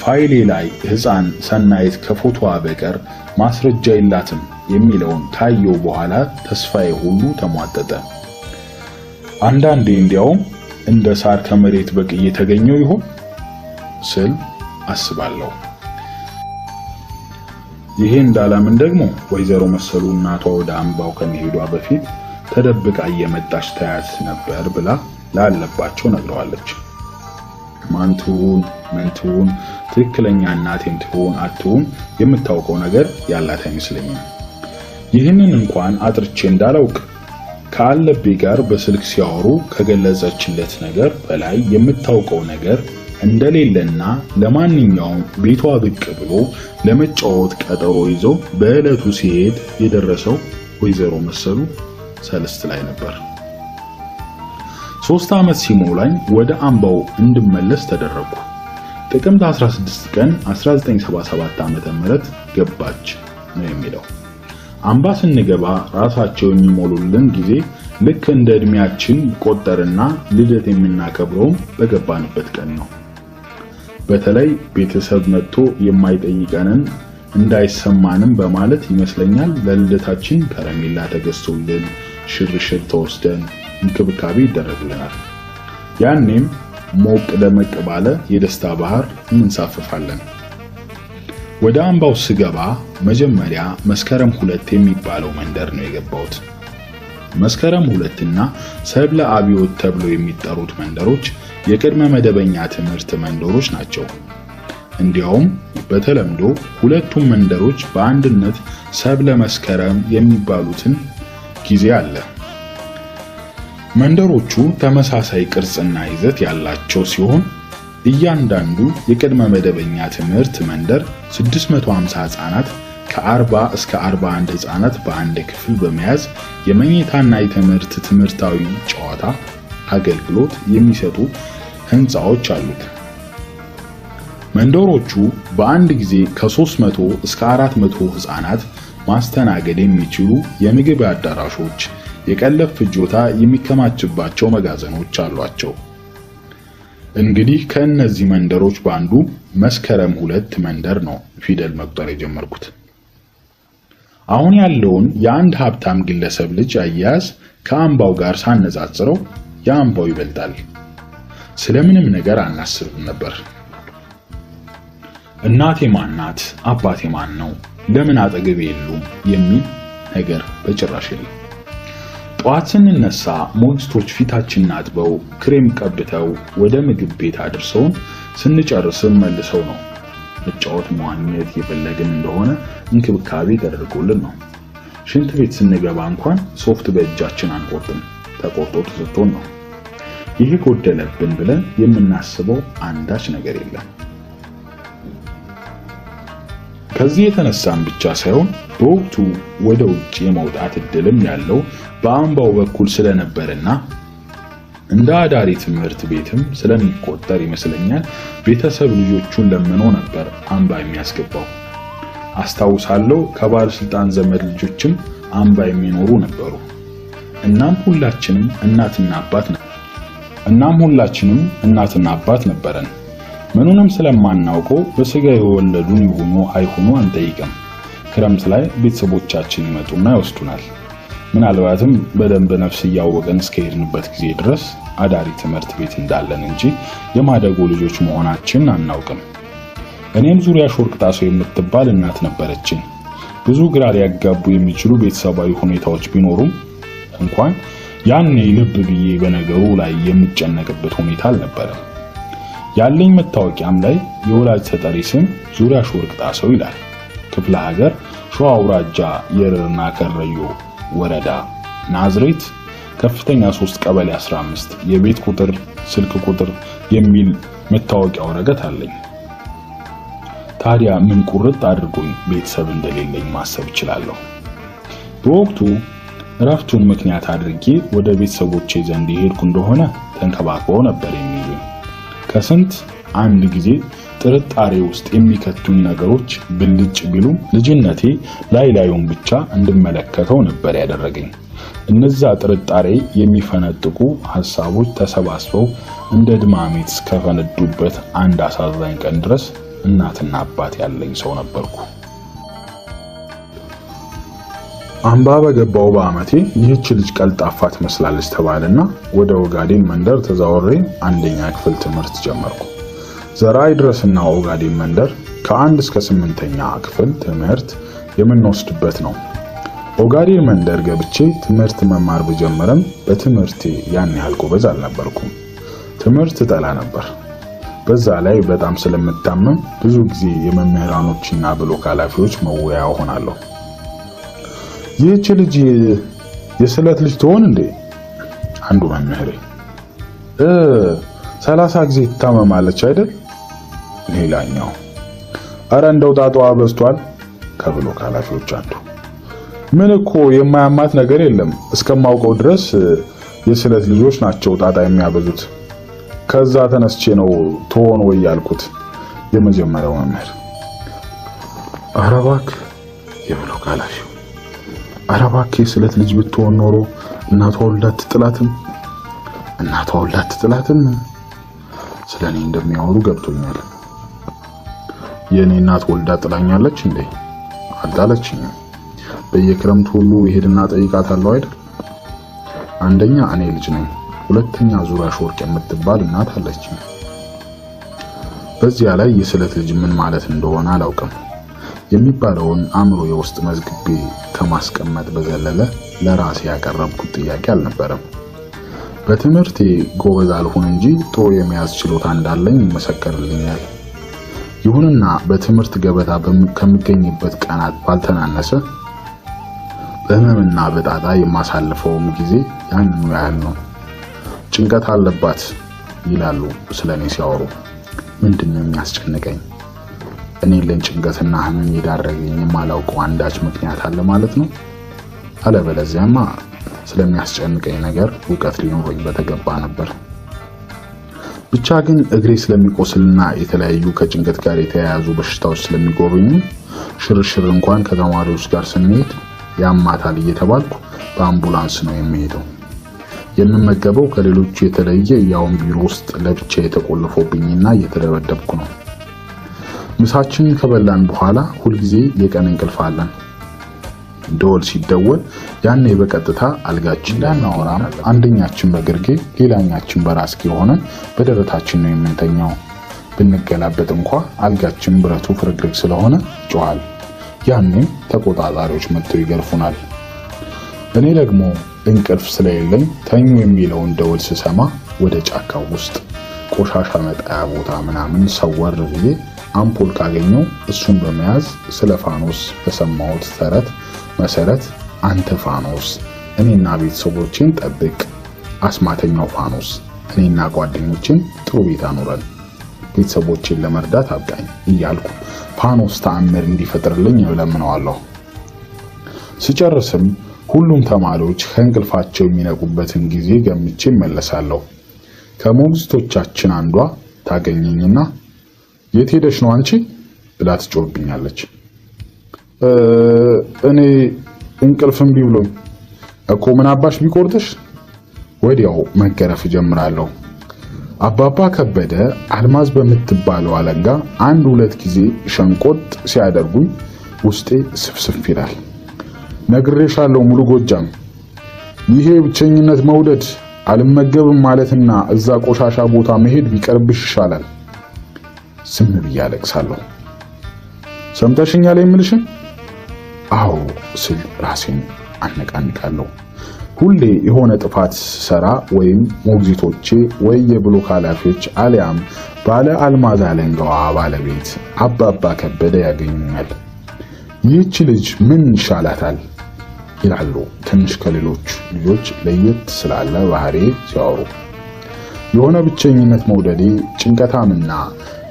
ፋይሌ ላይ ሕፃን ሰናይት ከፎቶዋ በቀር ማስረጃ የላትም የሚለውን ካየው በኋላ ተስፋዬ ሁሉ ተሟጠጠ። አንዳንዴ እንዲያውም እንደ ሳር ከመሬት በቅዬ የተገኘው ይሆን ስል አስባለሁ። ይሄ እንዳላምን ደግሞ ወይዘሮ መሰሉ እናቷ ወደ አምባው ከመሄዷ በፊት ተደብቃ እየመጣች ታያት ነበር ብላ ላለባቸው ነግረዋለች። ማን ትሁን ምን ትሁን ትክክለኛ እናቴም ትሁን አትሁን የምታውቀው ነገር ያላት አይመስለኝም። ይህንን እንኳን አጥርቼ እንዳላውቅ ከአለቤ ጋር በስልክ ሲያወሩ ከገለጸችለት ነገር በላይ የምታውቀው ነገር እንደሌለና ለማንኛውም ቤቷ ብቅ ብሎ ለመጫወት ቀጠሮ ይዞ በእለቱ ሲሄድ የደረሰው ወይዘሮ መሰሉ ሰልስት ላይ ነበር። 3 ዓመት ሲሞላኝ ወደ አምባው እንድመለስ ተደረኩ። ጥቅምት 16 ቀን 1977 ዓመተ ምህረት ገባች ነው የሚለው። አምባ ስንገባ ራሳቸው የሚሞሉልን ጊዜ ልክ እንደ እድሜያችን ቆጠርና ልደት የምናከብረው በገባንበት ቀን ነው። በተለይ ቤተሰብ መጥቶ የማይጠይቀንን እንዳይሰማንም በማለት ይመስለኛል ለልደታችን ከረሜላ ተገዝቶልን ሽርሽር ተወስደን እንክብካቤ ይደረግልናል። ያኔም ሞቅ ደመቅ ባለ የደስታ ባህር እንንሳፈፋለን። ወደ አምባው ስገባ መጀመሪያ መስከረም 2 የሚባለው መንደር ነው የገባሁት። መስከረም 2 እና ሰብለ አብዮት ተብለው የሚጠሩት መንደሮች የቅድመ መደበኛ ትምህርት መንደሮች ናቸው። እንዲያውም በተለምዶ ሁለቱም መንደሮች በአንድነት ሰብለ መስከረም የሚባሉትን ጊዜ አለ። መንደሮቹ ተመሳሳይ ቅርጽና ይዘት ያላቸው ሲሆን እያንዳንዱ የቅድመ መደበኛ ትምህርት መንደር 650 ህፃናት ከ40 እስከ 41 ህፃናት በአንድ ክፍል በመያዝ የመኝታና ትምህርታዊ ጨዋታ አገልግሎት የሚሰጡ ህንጻዎች አሉት። መንደሮቹ በአንድ ጊዜ ከ300 እስከ 400 ህፃናት ማስተናገድ የሚችሉ የምግብ አዳራሾች፣ የቀለብ ፍጆታ የሚከማችባቸው መጋዘኖች አሏቸው። እንግዲህ ከእነዚህ መንደሮች ባንዱ መስከረም 2 መንደር ነው ፊደል መቁጠር የጀመርኩት። አሁን ያለውን የአንድ ሀብታም ግለሰብ ልጅ አያያዝ ከአምባው ጋር ሳነጻጽረው የአምባው ይበልጣል። ስለምንም ነገር አናስብም ነበር። እናቴ ማናት? አባቴ ማን ነው? ለምን አጠገቤ የሉም? የሚል ነገር በጭራሽ የለም። ጧት ስንነሳ ሞግዚቶች ፊታችንን አጥበው ክሬም ቀብተው ወደ ምግብ ቤት አድርሰውን ስንጨርስም መልሰው ነው መጫወት መዋኘት የፈለግን እንደሆነ እንክብካቤ ተደርጎልን ነው። ሽንት ቤት ስንገባ እንኳን ሶፍት በእጃችን አንቆርጥም፣ ተቆርጦ ተሰጥቶን ነው። ይህ ጎደለብን ብለን የምናስበው አንዳች ነገር የለም። ከዚህ የተነሳም ብቻ ሳይሆን በወቅቱ ወደ ውጭ የመውጣት እድልም ያለው በአምባው በኩል ስለነበርና እንደ አዳሪ ትምህርት ቤትም ስለሚቆጠር ይመስለኛል ቤተሰብ ልጆቹን ለምኖ ነበር አምባ የሚያስገባው። አስታውሳለሁ ከባለስልጣን ዘመድ ልጆችም አምባ የሚኖሩ ነበሩ። እናም ሁላችንም እናትና አባት ነበረን። ምኑንም ስለማናውቀው በስጋ የወለዱን ይሁኑ አይሁኑ አንጠይቅም። ክረምት ላይ ቤተሰቦቻችን ይመጡና ይወስዱናል። ምናልባትም በደንብ ነፍስ እያወቀን እስከሄድንበት ጊዜ ድረስ አዳሪ ትምህርት ቤት እንዳለን እንጂ የማደጎ ልጆች መሆናችን አናውቅም። እኔም ዙሪያ ሾርቅ ጣሰው የምትባል እናት ነበረችኝ። ብዙ ግራ ሊያጋቡ የሚችሉ ቤተሰባዊ ሁኔታዎች ቢኖሩም እንኳን ያኔ ልብ ብዬ በነገሩ ላይ የምጨነቅበት ሁኔታ አልነበረም። ያለኝ መታወቂያም ላይ የወላጅ ተጠሪ ስም ዙሪያ ሾርቅ ጣሰው ይላል። ክፍለ ሀገር ሸዋ አውራጃ የረርና ከረዮ ወረዳ ናዝሬት ከፍተኛ 3 ቀበሌ 15 የቤት ቁጥር ስልክ ቁጥር የሚል መታወቂያ ወረቀት አለኝ። ታዲያ ምን ቁርጥ አድርጎኝ ቤተሰብ እንደሌለኝ ማሰብ እችላለሁ። በወቅቱ እረፍቱን ምክንያት አድርጌ ወደ ቤተሰቦቼ ዘንድ ሄድኩ እንደሆነ ተንከባክበው ነበር የሚሉኝ። ከስንት አንድ ጊዜ ጥርጣሬ ውስጥ የሚከቱኝ ነገሮች ብልጭ ቢሉም ልጅነቴ ላዩን ብቻ እንድመለከተው ነበር ያደረገኝ። እነዛ ጥርጣሬ የሚፈነጥቁ ሐሳቦች ተሰባስበው እንደ ድማሜት እስከፈነዱበት አንድ አሳዛኝ ቀን ድረስ እናትና አባት ያለኝ ሰው ነበርኩ። አምባ በገባው በአመቴ ይህች ልጅ ቀልጣፋ ትመስላለች ተባለና ወደ ኦጋዴን መንደር ተዛወሬ አንደኛ ክፍል ትምህርት ጀመርኩ። ዘራይ ድረስና ኦጋዴን መንደር ከ1 እስከ 8ኛ ክፍል ትምህርት የምንወስድበት ነው። ኦጋዴን መንደር ገብቼ ትምህርት መማር በጀመረም በትምህርቴ ያን ያህል ጎበዝ አልነበርኩም። ትምህርት ጠላ ነበር። በዛ ላይ በጣም ስለምታመም ብዙ ጊዜ የመምህራኖችና ብሎክ ኃላፊዎች መወያያ ሆናለሁ። ይህች ልጅ የስለት ልጅ ትሆን እንዴ? አንዱ መምህሬ 30 ጊዜ ትታመማለች አይደል? ሌላኛው አረ እንደው ጣጣዋ በዝቷል ከብሎክ ኃላፊዎች አንዱ። ምን እኮ የማያማት ነገር የለም እስከማውቀው ድረስ የስለት ልጆች ናቸው ጣጣ የሚያበዙት። ከዛ ተነስቼ ነው ትሆን ወይ ያልኩት የመጀመሪያው መምህር። አረ እባክህ የብሎክ ኃላፊው አረ እባክህ የስለት ልጅ ብትሆን ኖሮ እናቷ ወልዳ አትጥላትም። ስለኔ እንደሚያወሩ ገብቶኛል። የኔ እናት ወልዳ ጥላኛለች እንዴ? አልጣለችኝም። በየክረምቱ ሁሉ ይሄድና ጠይቃታለሁ አይደል? አንደኛ እኔ ልጅ ነኝ፣ ሁለተኛ ዙሪያ ሾርቅ የምትባል እናት አለችኝ። በዚያ ላይ የስለት ልጅ ምን ማለት እንደሆነ አላውቅም። የሚባለውን አእምሮዬ ውስጥ መዝግቤ ከማስቀመጥ በዘለለ ለራሴ ያቀረብኩት ጥያቄ አልነበረም። በትምህርቴ ጎበዝ አልሆን እንጂ ጥሩ የመያዝ ችሎታ እንዳለኝ ይመሰከርልኛል። ይሁንና በትምህርት ገበታ ከምገኝበት ቀናት ባልተናነሰ በህመምና በጣጣ የማሳልፈውም ጊዜ ያንኑ ያህል ነው። ጭንቀት አለባት ይላሉ ስለኔ ሲያወሩ። ምንድነው የሚያስጨንቀኝ? እኔ ለጭንቀትና ህመም የዳረገኝ የማላውቀው አንዳች ምክንያት አለ ማለት ነው። አለበለዚያማ ስለሚያስጨንቀኝ ነገር ዕውቀት ሊኖረኝ በተገባ ነበር። ብቻ ግን እግሬ ስለሚቆስልና የተለያዩ ከጭንቀት ጋር የተያያዙ በሽታዎች ስለሚጎበኙ ሽርሽር እንኳን ከተማሪዎች ጋር ስንሄድ ያማታል እየተባልኩ በአምቡላንስ ነው የሚሄደው። የምመገበው ከሌሎቹ የተለየ ያውን ቢሮ ውስጥ ለብቻ የተቆልፎብኝና እየተደበደብኩ ነው። ምሳችን ከበላን በኋላ ሁልጊዜ የቀን እንቅልፍ አለን። ደወል ሲደወል ያኔ በቀጥታ አልጋችን ላይ እናወራም። አንደኛችን በግርጌ ሌላኛችን በራስጌ ሆነን በደረታችን ነው የምንተኛው። ብንገላበጥ እንኳን አልጋችን ብረቱ ፍርግርግ ስለሆነ ጮሃል። ያኔም ተቆጣጣሪዎች መጥተው ይገርፉናል። እኔ ደግሞ እንቅልፍ ስለሌለኝ ተኙ የሚለውን ደወል ስሰማ ወደ ጫካው ውስጥ ቆሻሻ መጣያ ቦታ ምናምን ሰወር ብዬ አምፖል ካገኘው እሱን በመያዝ ስለ ፋኖስ በሰማሁት ተረት መሰረት አንተ ፋኖስ እኔና ቤተሰቦቼን ጠብቅ፣ አስማተኛው ፋኖስ እኔና ጓደኞቼን ጥሩ ቤት አኖረን፣ ቤተሰቦቼን ለመርዳት አብቃኝ እያልኩ ፋኖስ ተአምር እንዲፈጥርልኝ እለምነዋለሁ። ስጨርስም ሁሉም ተማሪዎች ከእንቅልፋቸው የሚነቁበትን ጊዜ ገምቼ እመለሳለሁ። ከሞግዚቶቻችን አንዷ ታገኘኝና የት ሄደሽ ነው አንቺ ብላ ትጮህብኛለች። እኔ እንቅልፍ እምቢ ብሎኝ እኮ ምን አባሽ ቢቆርጥሽ። ወዲያው መገረፍ ጀምራለሁ። አባባ ከበደ አልማዝ በምትባለው አለንጋ አንድ ሁለት ጊዜ ሸንቆጥ ሲያደርጉኝ ውስጤ ስፍስፍ ይላል። ነግሬሻለሁ ሙሉ ጎጃም፣ ይሄ ብቸኝነት መውደድ አልመገብም ማለትና እዛ ቆሻሻ ቦታ መሄድ ቢቀርብሽ ይሻላል። ዝም ብዬ አለቅሳለሁ። ሰምተሽኛል የምልሽን? አዎ ስል ራሴን አነቃንቃለሁ። ሁሌ የሆነ ጥፋት ሰራ ወይም ሞግዚቶቼ ወይ የብሎክ ኃላፊዎች አሊያም ባለ አልማዝ አለንጋዋ ባለቤት አባባ ከበደ ያገኙኛል። ይህች ልጅ ምን ይሻላታል ይላሉ ትንሽ ከሌሎች ልጆች ለየት ስላለ ባህሪ ሲያወሩ። የሆነ ብቸኝነት መውደዴ ጭንቀታምና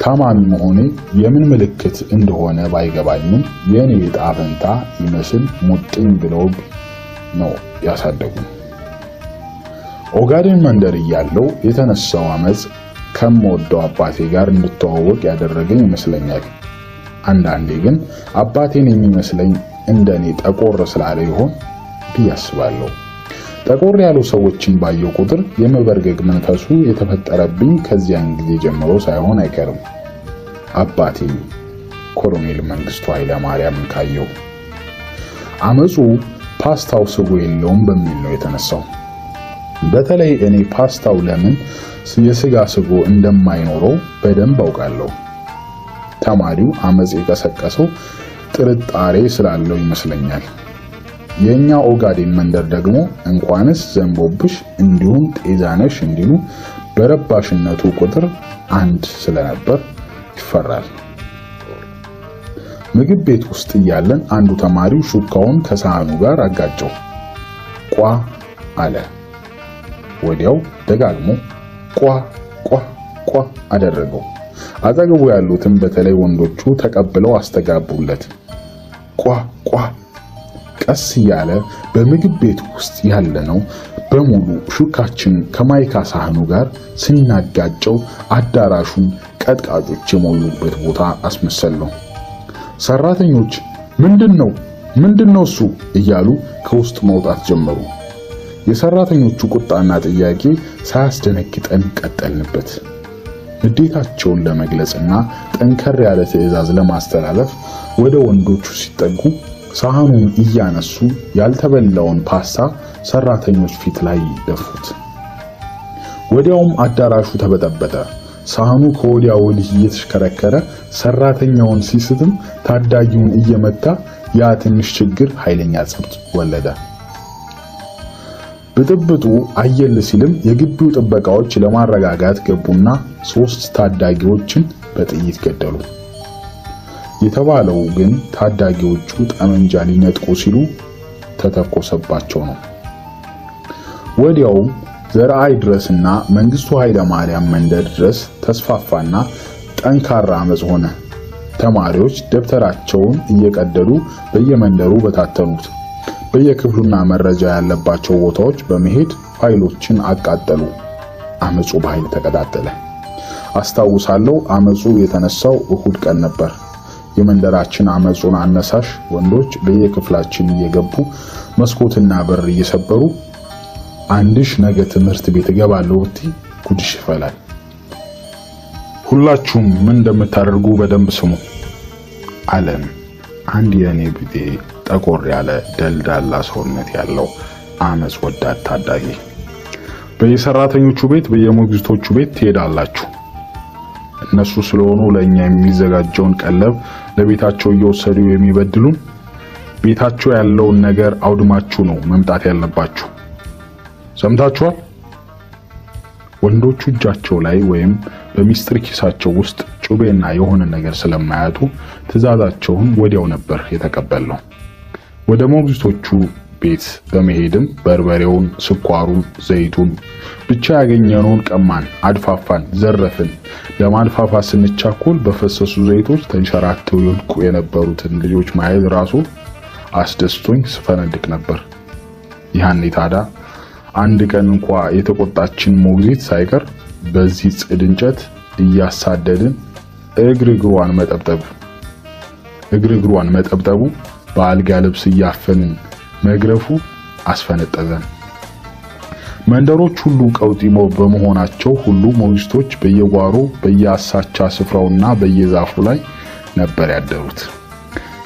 ታማሚ መሆኔ የምን ምልክት እንደሆነ ባይገባኝም የኔ ዕጣ ፈንታ ይመስል ሙጥኝ ብለው ነው ያሳደጉኝ። ኦጋዴን መንደር እያለው የተነሳው አመጽ ከምወደው አባቴ ጋር እንድተዋወቅ ያደረገኝ ይመስለኛል። አንዳንዴ ግን አባቴን የሚመስለኝ እንደኔ ጠቆር ስላለ ይሆን ብዬ አስባለሁ። ጠቆር ያሉ ሰዎችን ባየው ቁጥር የመበርገግ መንፈሱ የተፈጠረብኝ ከዚያን ጊዜ ጀምሮ ሳይሆን አይቀርም። አባቴ ኮሎኔል መንግስቱ ኃይለ ማርያምን ካየው። አመጹ ፓስታው ስጎ የለውም በሚል ነው የተነሳው። በተለይ እኔ ፓስታው ለምን የስጋ ስጎ እንደማይኖረው በደንብ አውቃለሁ። ተማሪው አመጽ የቀሰቀሰው ጥርጣሬ ስላለው ይመስለኛል። የኛ ኦጋዴን መንደር ደግሞ እንኳንስ ዘንቦብሽ እንዲሁም ጤዛነሽ እንዲሉ በረባሽነቱ ቁጥር አንድ ስለነበር ይፈራል። ምግብ ቤት ውስጥ እያለን አንዱ ተማሪው ሹካውን ከሳህኑ ጋር አጋጨው። ቋ አለ። ወዲያው ደጋግሞ ቋ ቋ ቋ አደረገው። አጠገቡ ያሉትም በተለይ ወንዶቹ ተቀብለው አስተጋቡለት። ቋ ቋ። ቀስ እያለ በምግብ ቤት ውስጥ ያለነው በሙሉ ሹካችን ከማይካ ሳህኑ ጋር ስናጋጨው አዳራሹን ቀጥቃጮች የሞሉበት ቦታ አስመሰለው። ሰራተኞች ምንድነው እሱ እያሉ ከውስጥ መውጣት ጀመሩ። የሰራተኞቹ ቁጣና ጥያቄ ሳያስደነግጠን ቀጠልንበት። ንዴታቸውን ለመግለጽና ጠንከር ያለ ትዕዛዝ ለማስተላለፍ ወደ ወንዶቹ ሲጠጉ ሳህኑን እያነሱ ያልተበላውን ፓስታ ሰራተኞች ፊት ላይ ደፉት። ወዲያውም አዳራሹ ተበጠበጠ። ሳህኑ ከወዲያ ወዲህ እየተሽከረከረ ሰራተኛውን ሲስትም ታዳጊውን እየመታ ያ ትንሽ ችግር ኃይለኛ ጸብ ወለደ። ብጥብጡ አየል ሲልም የግቢው ጥበቃዎች ለማረጋጋት ገቡና 3 ታዳጊዎችን በጥይት ገደሉ። የተባለው ግን ታዳጊዎቹ ጠመንጃ ሊነጥቁ ሲሉ ተተኮሰባቸው ነው። ወዲያው ዘርአይ ድረስና መንግስቱ ኃይለ ማርያም መንደር ድረስ ተስፋፋና ጠንካራ አመጽ ሆነ። ተማሪዎች ደብተራቸውን እየቀደዱ በየመንደሩ በታተኑት። በየክፍሉና መረጃ ያለባቸው ቦታዎች በመሄድ ፋይሎችን አቃጠሉ። አመጹ በኃይል ተቀጣጠለ። አስታውሳለሁ፣ አመጹ የተነሳው እሁድ ቀን ነበር። የመንደራችን አመጹን አነሳሽ ወንዶች በየክፍላችን እየገቡ መስኮትና በር እየሰበሩ አንድሽ ነገ ትምህርት ቤት እገባለሁ ብቲ ጉድሽ ይፈላል። ሁላችሁም ምን እንደምታደርጉ በደንብ ስሙ አለን አንድ የኔ ቢጤ ጠቆር ያለ ደልዳላ ሰውነት ያለው አመጽ ወዳድ ታዳጊ። በየሰራተኞቹ ቤት በየሞግዚቶቹ ቤት ትሄዳላችሁ። እነሱ ስለሆኑ ለኛ የሚዘጋጀውን ቀለብ ለቤታቸው እየወሰዱ የሚበድሉን፣ ቤታቸው ያለውን ነገር አውድማችሁ ነው መምጣት ያለባችሁ። ሰምታችኋል? ወንዶቹ እጃቸው ላይ ወይም በሚስጥር ኪሳቸው ውስጥ ጩቤና የሆነ ነገር ስለማያጡ ትዕዛዛቸውን ወዲያው ነበር የተቀበልነው። ወደ ሞግዚቶቹ ቤት በመሄድም በርበሬውን፣ ስኳሩን፣ ዘይቱን ብቻ ያገኘነውን ቀማን፣ አድፋፋን፣ ዘረፍን። ለማድፋፋት ስንቻኮል በፈሰሱ ዘይቶች ተንሸራተው ይወድቁ የነበሩትን ልጆች ማየት ራሱ አስደስቶኝ ስፈነድቅ ነበር። ያኔ ታዲያ አንድ ቀን እንኳ የተቆጣችን ሞግዚት ሳይቀር በዚህ ጽድ እንጨት እያሳደድን እግርግሯን መጠብጠቡ በአልጋ ልብስ እያፈንን መግረፉ አስፈነጠዘን። መንደሮች ሁሉ ቀውጢሞ በመሆናቸው ሁሉ ሞግዚቶች በየጓሮ በየአሳቻ ስፍራውና በየዛፉ ላይ ነበር ያደሩት።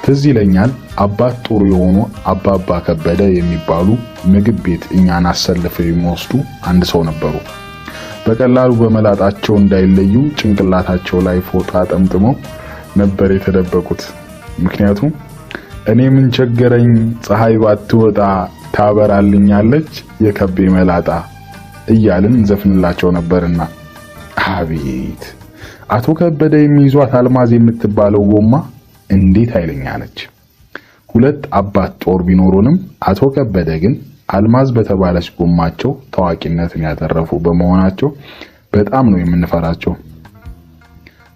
ትዝ ይለኛል አባት ጥሩ የሆኑ አባባ ከበደ የሚባሉ ምግብ ቤት እኛን አሰልፈው የሚወስዱ አንድ ሰው ነበሩ። በቀላሉ በመላጣቸው እንዳይለዩ ጭንቅላታቸው ላይ ፎጣ ጠምጥመው ነበር የተደበቁት። ምክንያቱም እኔ ምን ቸገረኝ ፀሐይ ባትወጣ ታበራልኛለች የከቤ መላጣ እያልን ዘፍንላቸው ነበርና። አቤት አቶ ከበደ የሚይዟት አልማዝ የምትባለው ጎማ እንዴት ኃይለኛ ነች! ሁለት አባት ጦር ቢኖሩንም አቶ ከበደ ግን አልማዝ በተባለች ጎማቸው ታዋቂነትን ያተረፉ በመሆናቸው በጣም ነው የምንፈራቸው።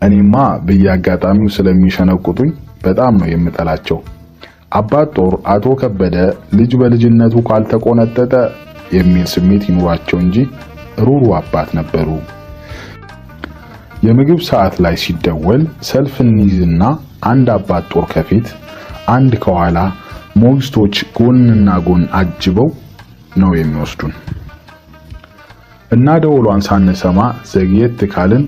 እኔማ በየአጋጣሚው ስለሚሸነቁጡኝ በጣም ነው የምጠላቸው። አባት ጦር አቶ ከበደ ልጅ በልጅነቱ ካልተቆነጠጠ የሚል ስሜት ይኑራቸው እንጂ ሩሩ አባት ነበሩ። የምግብ ሰዓት ላይ ሲደወል ሰልፍ እንይዝና አንድ አባት ጦር ከፊት አንድ ከኋላ ሞግዚቶች ጎንና ጎን አጅበው ነው የሚወስዱን እና ደወሏን ሳንሰማ ዘግየት ካልን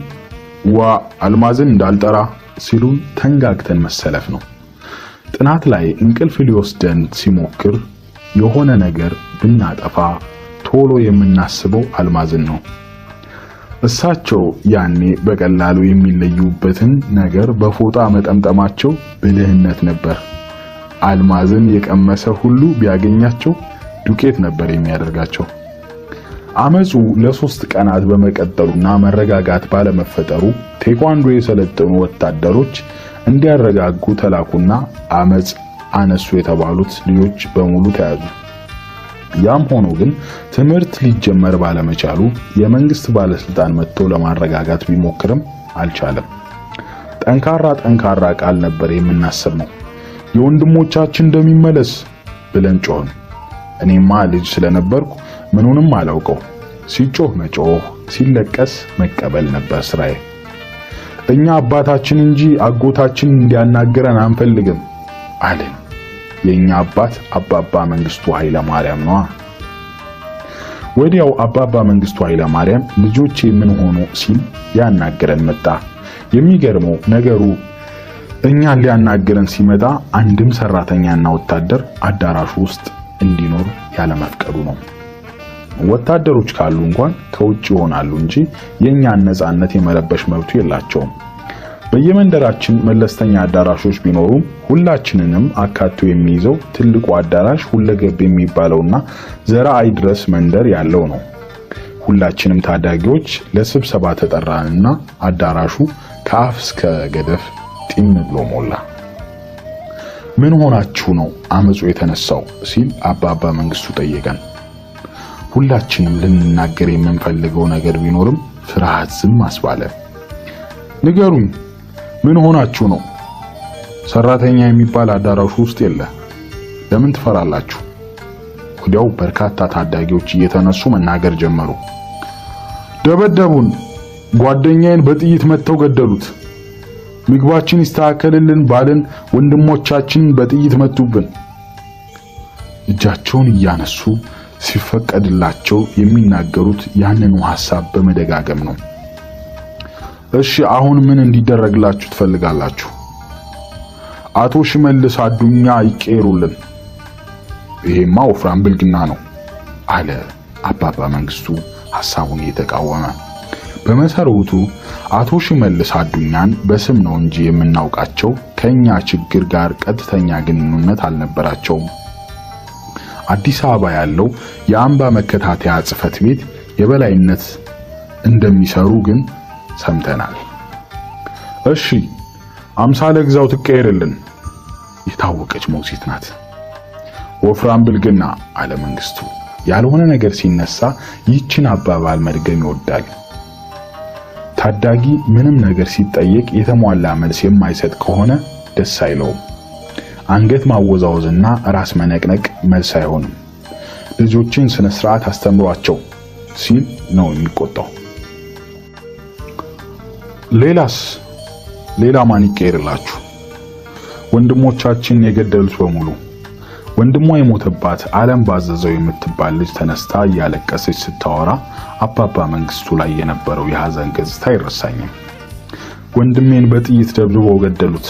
ዋ አልማዝን እንዳልጠራ ሲሉን ተንጋግተን መሰለፍ ነው። ጥናት ላይ እንቅልፍ ሊወስደን ሲሞክር የሆነ ነገር ብናጠፋ ቶሎ የምናስበው አልማዝን ነው። እሳቸው ያኔ በቀላሉ የሚለዩበትን ነገር በፎጣ መጠምጠማቸው ብልህነት ነበር። አልማዝን የቀመሰ ሁሉ ቢያገኛቸው ዱቄት ነበር የሚያደርጋቸው። አመጹ ለ3 ቀናት በመቀጠሉና መረጋጋት ባለመፈጠሩ ቴኳንዶ የሰለጠኑ ወታደሮች እንዲያረጋጉ ተላኩና አመጽ አነሱ የተባሉት ልጆች በሙሉ ተያዙ። ያም ሆኖ ግን ትምህርት ሊጀመር ባለመቻሉ የመንግስት ባለስልጣን መጥቶ ለማረጋጋት ቢሞክርም አልቻለም። ጠንካራ ቃል ነበር የምናሰማው። የወንድሞቻችን እንደሚመለስ ብለን ጮህን። እኔማ ልጅ ስለነበርኩ ምኑንም አላውቀው። ሲጮህ መጮህ፣ ሲለቀስ መቀበል ነበር ስራዬ። እኛ አባታችን እንጂ አጎታችን እንዲያናግረን አንፈልግም አለን። የኛ አባት አባባ መንግስቱ ኃይለ ማርያም ነው። ወዲያው አባባ መንግስቱ ኃይለ ማርያም ልጆቼ ምን ሆኖ ሲል ያናግረን መጣ። የሚገርመው ነገሩ እኛን ሊያናግረን ሲመጣ አንድም ሰራተኛና ወታደር አዳራሹ ውስጥ እንዲኖር ያለመፍቀዱ ነው። ወታደሮች ካሉ እንኳን ከውጭ ይሆናሉ እንጂ የኛን ነጻነት የመረበሽ መብቱ የላቸውም። በየመንደራችን መለስተኛ አዳራሾች ቢኖሩም ሁላችንንም አካቶ የሚይዘው ትልቁ አዳራሽ ሁለገብ የሚባለውና ዘራአይ ድረስ መንደር ያለው ነው። ሁላችንም ታዳጊዎች ለስብሰባ ተጠራንና አዳራሹ ከአፍ እስከ ገደፍ ጢም ብሎ ሞላ። ምን ሆናችሁ ነው አመጹ የተነሳው ሲል አባባ መንግስቱ ጠየቀን። ሁላችንም ልንናገር የምንፈልገው ነገር ቢኖርም ፍርሃት ዝም አስባለ። ንገሩኝ፣ ምን ሆናችሁ ነው? ሰራተኛ የሚባል አዳራሹ ውስጥ የለ። ለምን ትፈራላችሁ? ወዲያው በርካታ ታዳጊዎች እየተነሱ መናገር ጀመሩ። ደበደቡን፣ ጓደኛዬን በጥይት መተው ገደሉት። ምግባችን ይስተካከልልን ባልን ወንድሞቻችን በጥይት መቱብን። እጃቸውን እያነሱ ሲፈቀድላቸው የሚናገሩት ያንኑ ሐሳብ በመደጋገም ነው። እሺ አሁን ምን እንዲደረግላችሁ ትፈልጋላችሁ? አቶ ሽመልስ አዱኛ ይቀሩልን። ይሄማ ወፍራም ብልግና ነው አለ አባባ መንግስቱ ሐሳቡን እየተቃወመ። በመሰረቱ አቶ ሽመልስ አዱኛን በስም ነው እንጂ የምናውቃቸው ከኛ ችግር ጋር ቀጥተኛ ግንኙነት አልነበራቸውም። አዲስ አበባ ያለው የአምባ መከታተያ ጽሕፈት ቤት የበላይነት እንደሚሰሩ ግን ሰምተናል። እሺ አምሳለ ግዛው ትቀየርልን። የታወቀች ሞግዚት ናት። ወፍራም ብልግና አለ መንግስቱ። ያልሆነ ነገር ሲነሳ ይህችን አባባል መድገም ይወዳል። ታዳጊ ምንም ነገር ሲጠየቅ የተሟላ መልስ የማይሰጥ ከሆነ ደስ አይለውም። አንገት ማወዛወዝና ራስ መነቅነቅ መልስ አይሆንም። ልጆችን ስነ ስርዓት አስተምሯቸው ሲል ነው የሚቆጣው። ሌላ ማን ይቀየርላችሁ? ወንድሞቻችን የገደሉት በሙሉ ወንድሟ የሞተባት ዓለም ባዘዘው የምትባል ልጅ ተነስታ እያለቀሰች ስታወራ አባባ መንግስቱ ላይ የነበረው የሐዘን ገጽታ አይረሳኝም። ወንድሜን በጥይት ደብድበው ገደሉት።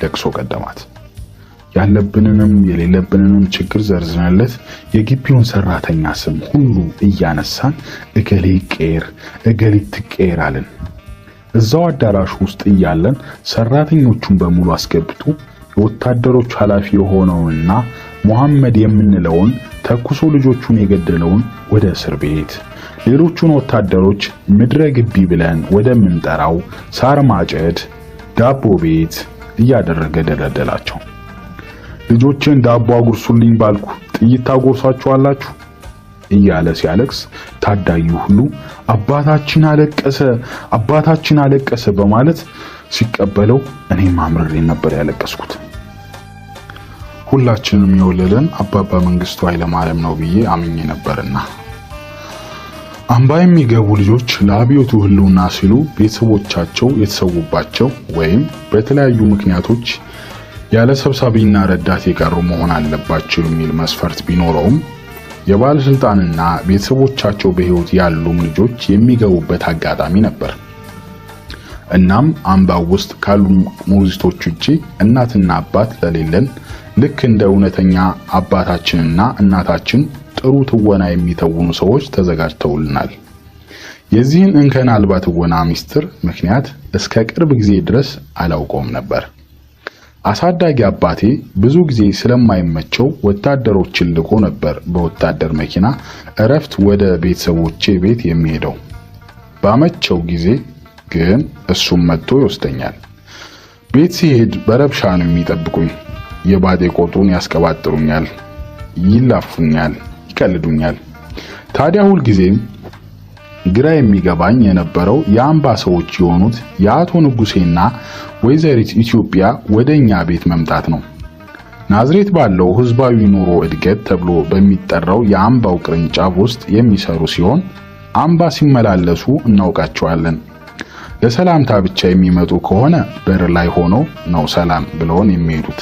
ለቅሶ ቀደማት። ያለብንንም የሌለብንንም ችግር ዘርዝነለት የግቢውን ሰራተኛ ስም ሁሉ እያነሳን እገሌ ይቀየር እገሊት ትቀየር አለን። እዛው አዳራሽ ውስጥ እያለን ሰራተኞቹን በሙሉ አስገብቶ ወታደሮች ኃላፊ የሆነውንና መሐመድ የምንለውን ተኩሶ ልጆቹን የገደለውን ወደ እስር ቤት፣ ሌሎቹን ወታደሮች ምድረ ግቢ ብለን ወደምንጠራው ሳር ማጨድ ዳቦ ቤት እያደረገ ደለደላቸው። ልጆችን ዳቦ አጉርሱልኝ ባልኩ ጥይት ታጎርሳችኋላችሁ እያለ ሲያለቅስ ታዳዩ ሁሉ አባታችን አለቀሰ በማለት ሲቀበለው እኔም አምርሬ ነበር ያለቀስኩት። ሁላችንም የወለደን አባባ መንግስቱ ኃይለማርያም ነው ብዬ አምኜ ነበርና አምባ የሚገቡ ልጆች ለአብዮቱ ህልውና ሲሉ ቤተሰቦቻቸው የተሰዉባቸው ወይም በተለያዩ ምክንያቶች ያለ ሰብሳቢና ረዳት የቀሩ መሆን አለባቸው የሚል መስፈርት ቢኖረውም የባለስልጣንና ቤተሰቦቻቸው በህይወት ያሉም ልጆች የሚገቡበት አጋጣሚ ነበር። እናም አምባው ውስጥ ካሉ ሞግዚቶች ውጪ እናትና አባት ለሌለን ልክ እንደ እውነተኛ አባታችንና እናታችን ጥሩ ትወና የሚተውኑ ሰዎች ተዘጋጅተውልናል። የዚህን እንከን አልባ ትወና ሚስጥር ምክንያት እስከ ቅርብ ጊዜ ድረስ አላውቀውም ነበር። አሳዳጊ አባቴ ብዙ ጊዜ ስለማይመቸው ወታደሮችን ልኮ ነበር በወታደር መኪና እረፍት ወደ ቤተሰቦቼ ቤት የሚሄደው። ባመቸው ጊዜ ግን እሱም መጥቶ ይወስደኛል። ቤት ሲሄድ በረብሻ ነው የሚጠብቁኝ። የባጤ ቆጡን ያስቀባጥሩኛል፣ ይላፉኛል፣ ይቀልዱኛል። ታዲያ ሁል ጊዜም ግራ የሚገባኝ የነበረው የአምባ ሰዎች የሆኑት የአቶ ንጉሴና ወይዘሪት ኢትዮጵያ ወደኛ ቤት መምጣት ነው። ናዝሬት ባለው ህዝባዊ ኑሮ እድገት ተብሎ በሚጠራው የአምባው ቅርንጫፍ ውስጥ የሚሰሩ ሲሆን አምባ ሲመላለሱ እናውቃቸዋለን። ለሰላምታ ብቻ የሚመጡ ከሆነ በር ላይ ሆነው ነው ሰላም ብለውን የሚሄዱት።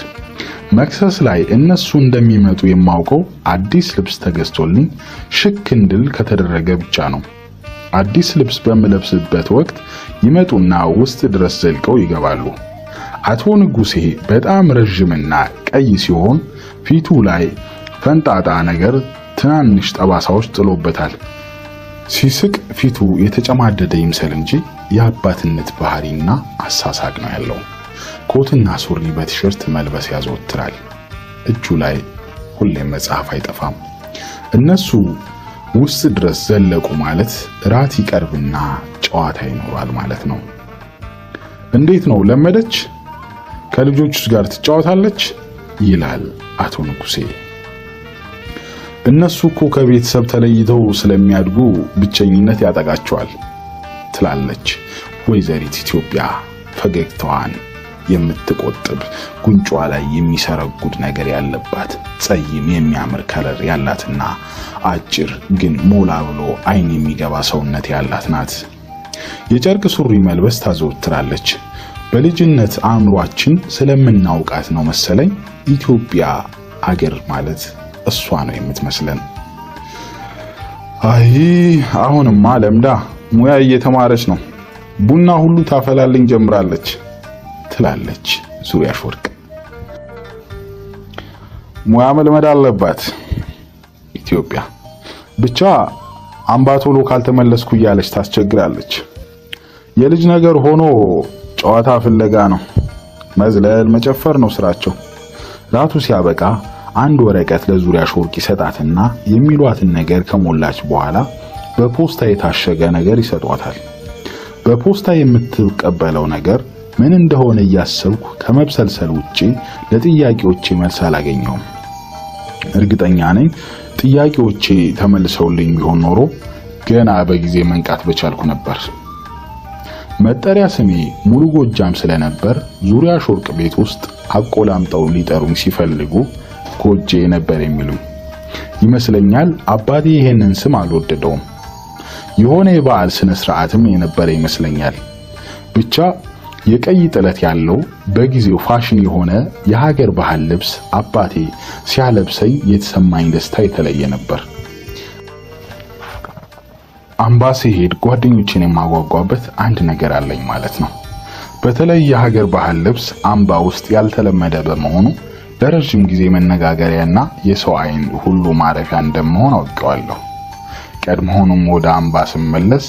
መክሰስ ላይ እነሱ እንደሚመጡ የማውቀው አዲስ ልብስ ተገዝቶልኝ ሽክ እንድል ከተደረገ ብቻ ነው። አዲስ ልብስ በመለብስበት ወቅት ይመጡና ውስጥ ድረስ ዘልቀው ይገባሉ። አቶ ንጉሴ በጣም ረጅምና ቀይ ሲሆን ፊቱ ላይ ፈንጣጣ ነገር ትናንሽ ጠባሳዎች ጥሎበታል። ሲስቅ ፊቱ የተጨማደደ ይምሰል እንጂ የአባትነት ባህሪና አሳሳቅ ነው ያለው። ኮትና ሱሪ በቲሸርት መልበስ ያዘወትራል። እጁ ላይ ሁሌም መጽሐፍ አይጠፋም። እነሱ ውስጥ ድረስ ዘለቁ ማለት ራት ይቀርብና ጨዋታ ይኖራል ማለት ነው። እንዴት ነው ለመደች? ከልጆቹ ጋር ትጫወታለች ይላል አቶ ንጉሴ። እነሱ እኮ ከቤተሰብ ተለይተው ስለሚያድጉ ብቸኝነት ያጠቃቸዋል ትላለች ወይዘሪት ኢትዮጵያ ፈገግታዋን የምትቆጥብ ጉንጯ ላይ የሚሰረጉድ ነገር ያለባት ጸይም የሚያምር ከለር ያላትና አጭር ግን ሞላ ብሎ አይን የሚገባ ሰውነት ያላት ናት። የጨርቅ ሱሪ መልበስ ታዘወትራለች። በልጅነት አእምሯችን ስለምናውቃት ነው መሰለኝ ኢትዮጵያ አገር ማለት እሷ ነው የምትመስለን። አይ አሁንማ ለምዳ ሙያ እየተማረች ነው፣ ቡና ሁሉ ታፈላልኝ ጀምራለች ትላለች ዙሪያሽ ወርቅ። ሙያ መልመድ አለባት ኢትዮጵያ። ብቻ አምባቶሎ ካልተመለስኩ እያለች ታስቸግራለች። የልጅ ነገር ሆኖ ጨዋታ ፍለጋ ነው፣ መዝለል መጨፈር ነው ስራቸው። ራቱ ሲያበቃ አንድ ወረቀት ለዙሪያሽ ወርቅ ይሰጣትና የሚሏትን ነገር ከሞላች በኋላ በፖስታ የታሸገ ነገር ይሰጧታል። በፖስታ የምትቀበለው ነገር ምን እንደሆነ እያሰብኩ ከመብሰልሰል ውጪ ለጥያቄዎቼ መልስ አላገኘውም። እርግጠኛ ነኝ ጥያቄዎቼ ተመልሰውልኝ ቢሆን ኖሮ ገና በጊዜ መንቃት በቻልኩ ነበር። መጠሪያ ስሜ ሙሉ ጎጃም ስለነበር ዙሪያሽ ወርቅ ቤት ውስጥ አቆላምጠው ሊጠሩኝ ሲፈልጉ ጎጄ ነበር የሚሉኝ ይመስለኛል። አባቴ ይሄንን ስም አልወደደውም። የሆነ የበዓል ስነ ስርዓትም የነበረ ይመስለኛል። ብቻ የቀይ ጥለት ያለው በጊዜው ፋሽን የሆነ የሀገር ባህል ልብስ አባቴ ሲያለብሰኝ የተሰማኝ ደስታ የተለየ ነበር። አምባ ሲሄድ ጓደኞቼን የማጓጓበት አንድ ነገር አለኝ ማለት ነው። በተለይ የሀገር ባህል ልብስ አምባ ውስጥ ያልተለመደ በመሆኑ ለረጅም ጊዜ መነጋገሪያና የሰው አይን ሁሉ ማረፊያ እንደመሆን አውቀዋለሁ። ቀድሞውንም ወደ አምባ ስመለስ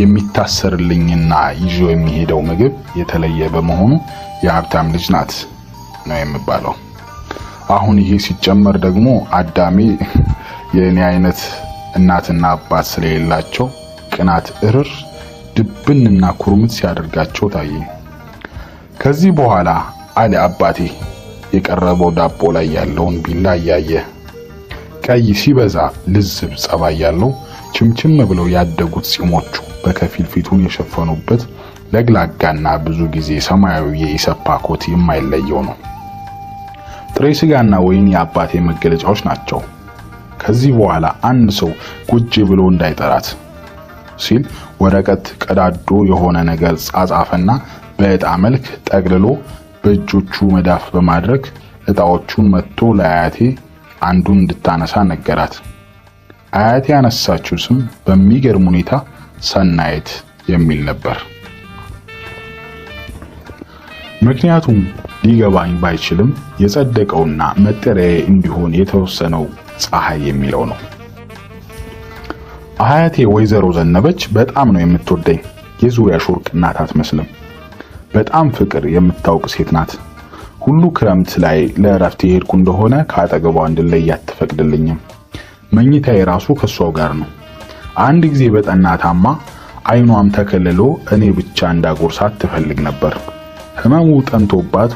የሚታሰርልኝና ይዞ የሚሄደው ምግብ የተለየ በመሆኑ የሀብታም ልጅ ናት ነው የሚባለው። አሁን ይሄ ሲጨመር ደግሞ አዳሜ የኔ አይነት እናትና አባት ስለሌላቸው ቅናት እርር ድብንና ኩርምት ሲያደርጋቸው ታየኝ። ከዚህ በኋላ አለ አባቴ የቀረበው ዳቦ ላይ ያለውን ቢላ እያየ ቀይ ሲበዛ ልዝብ ጸባይ ያለው ችምችም ብለው ያደጉት ጺሞቹ በከፊል ፊቱን የሸፈኑበት ለግላጋና ብዙ ጊዜ ሰማያዊ የኢሰፓ ኮት የማይለየው ነው። ጥሬ ስጋና ወይን የአባቴ መገለጫዎች ናቸው። ከዚህ በኋላ አንድ ሰው ቁጭ ብሎ እንዳይጠራት ሲል ወረቀት ቀዳዶ የሆነ ነገር ጻጻፈና በዕጣ መልክ ጠቅልሎ በእጆቹ መዳፍ በማድረግ ዕጣዎቹን መጥቶ ለአያቴ አንዱን እንድታነሳ ነገራት። አያቴ ያነሳችው ስም በሚገርም ሁኔታ ሰናይት የሚል ነበር። ምክንያቱም ሊገባኝ ባይችልም የጸደቀውና መጠሪያዬ እንዲሆን የተወሰነው ፀሐይ የሚለው ነው። አያቴ ወይዘሮ ዘነበች በጣም ነው የምትወደኝ። የዙሪያ ሾርቅ እናት አትመስልም። በጣም ፍቅር የምታውቅ ሴት ናት። ሁሉ ክረምት ላይ ለእረፍት የሄድኩ እንደሆነ ከአጠገቧ እንድለይ አትፈቅድልኝም። መኝታዬ ራሱ ከሷው ጋር ነው። አንድ ጊዜ በጠና ታማ አይኗም ተከልሎ እኔ ብቻ እንዳጎርሳት ትፈልግ ነበር። ህመሙ ጠንቶባት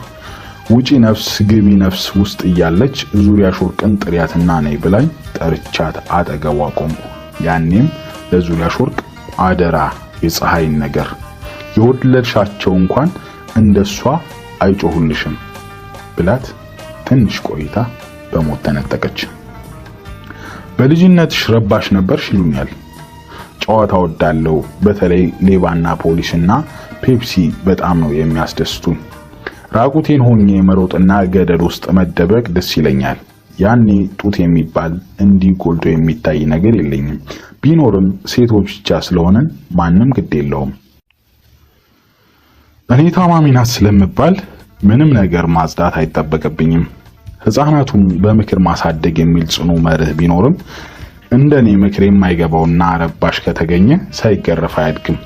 ውጪ ነፍስ ግቢ ነፍስ ውስጥ እያለች ዙሪያ ሾርቅን ጥሪያትና ነይ ብላኝ ጠርቻት አጠገቧ ቆምኩ። ያኔም ለዙሪያ ሾርቅ አደራ የፀሐይን ነገር የወለድሻቸው እንኳን እንደሷ አይጮሁልሽም ብላት ትንሽ ቆይታ በሞት ተነጠቀች። በልጅነትሽ ረባሽ ነበርሽ ይሉኛል። ጨዋታ ወዳለው በተለይ ሌባና ፖሊስና ፔፕሲ በጣም ነው የሚያስደስቱኝ። ራቁቴን ሆኜ መሮጥና ገደል ውስጥ መደበቅ ደስ ይለኛል። ያኔ ጡት የሚባል እንዲህ ጎልቶ የሚታይ ነገር የለኝም። ቢኖርም ሴቶች ብቻ ስለሆነን ማንም ግድ የለውም። እኔ ታማሚ ናት ስለምባል ምንም ነገር ማጽዳት አይጠበቅብኝም። ሕፃናቱን በምክር ማሳደግ የሚል ጽኑ መርህ ቢኖርም እንደኔ ምክር የማይገባውና ረባሽ ከተገኘ ሳይገረፍ አያድግም።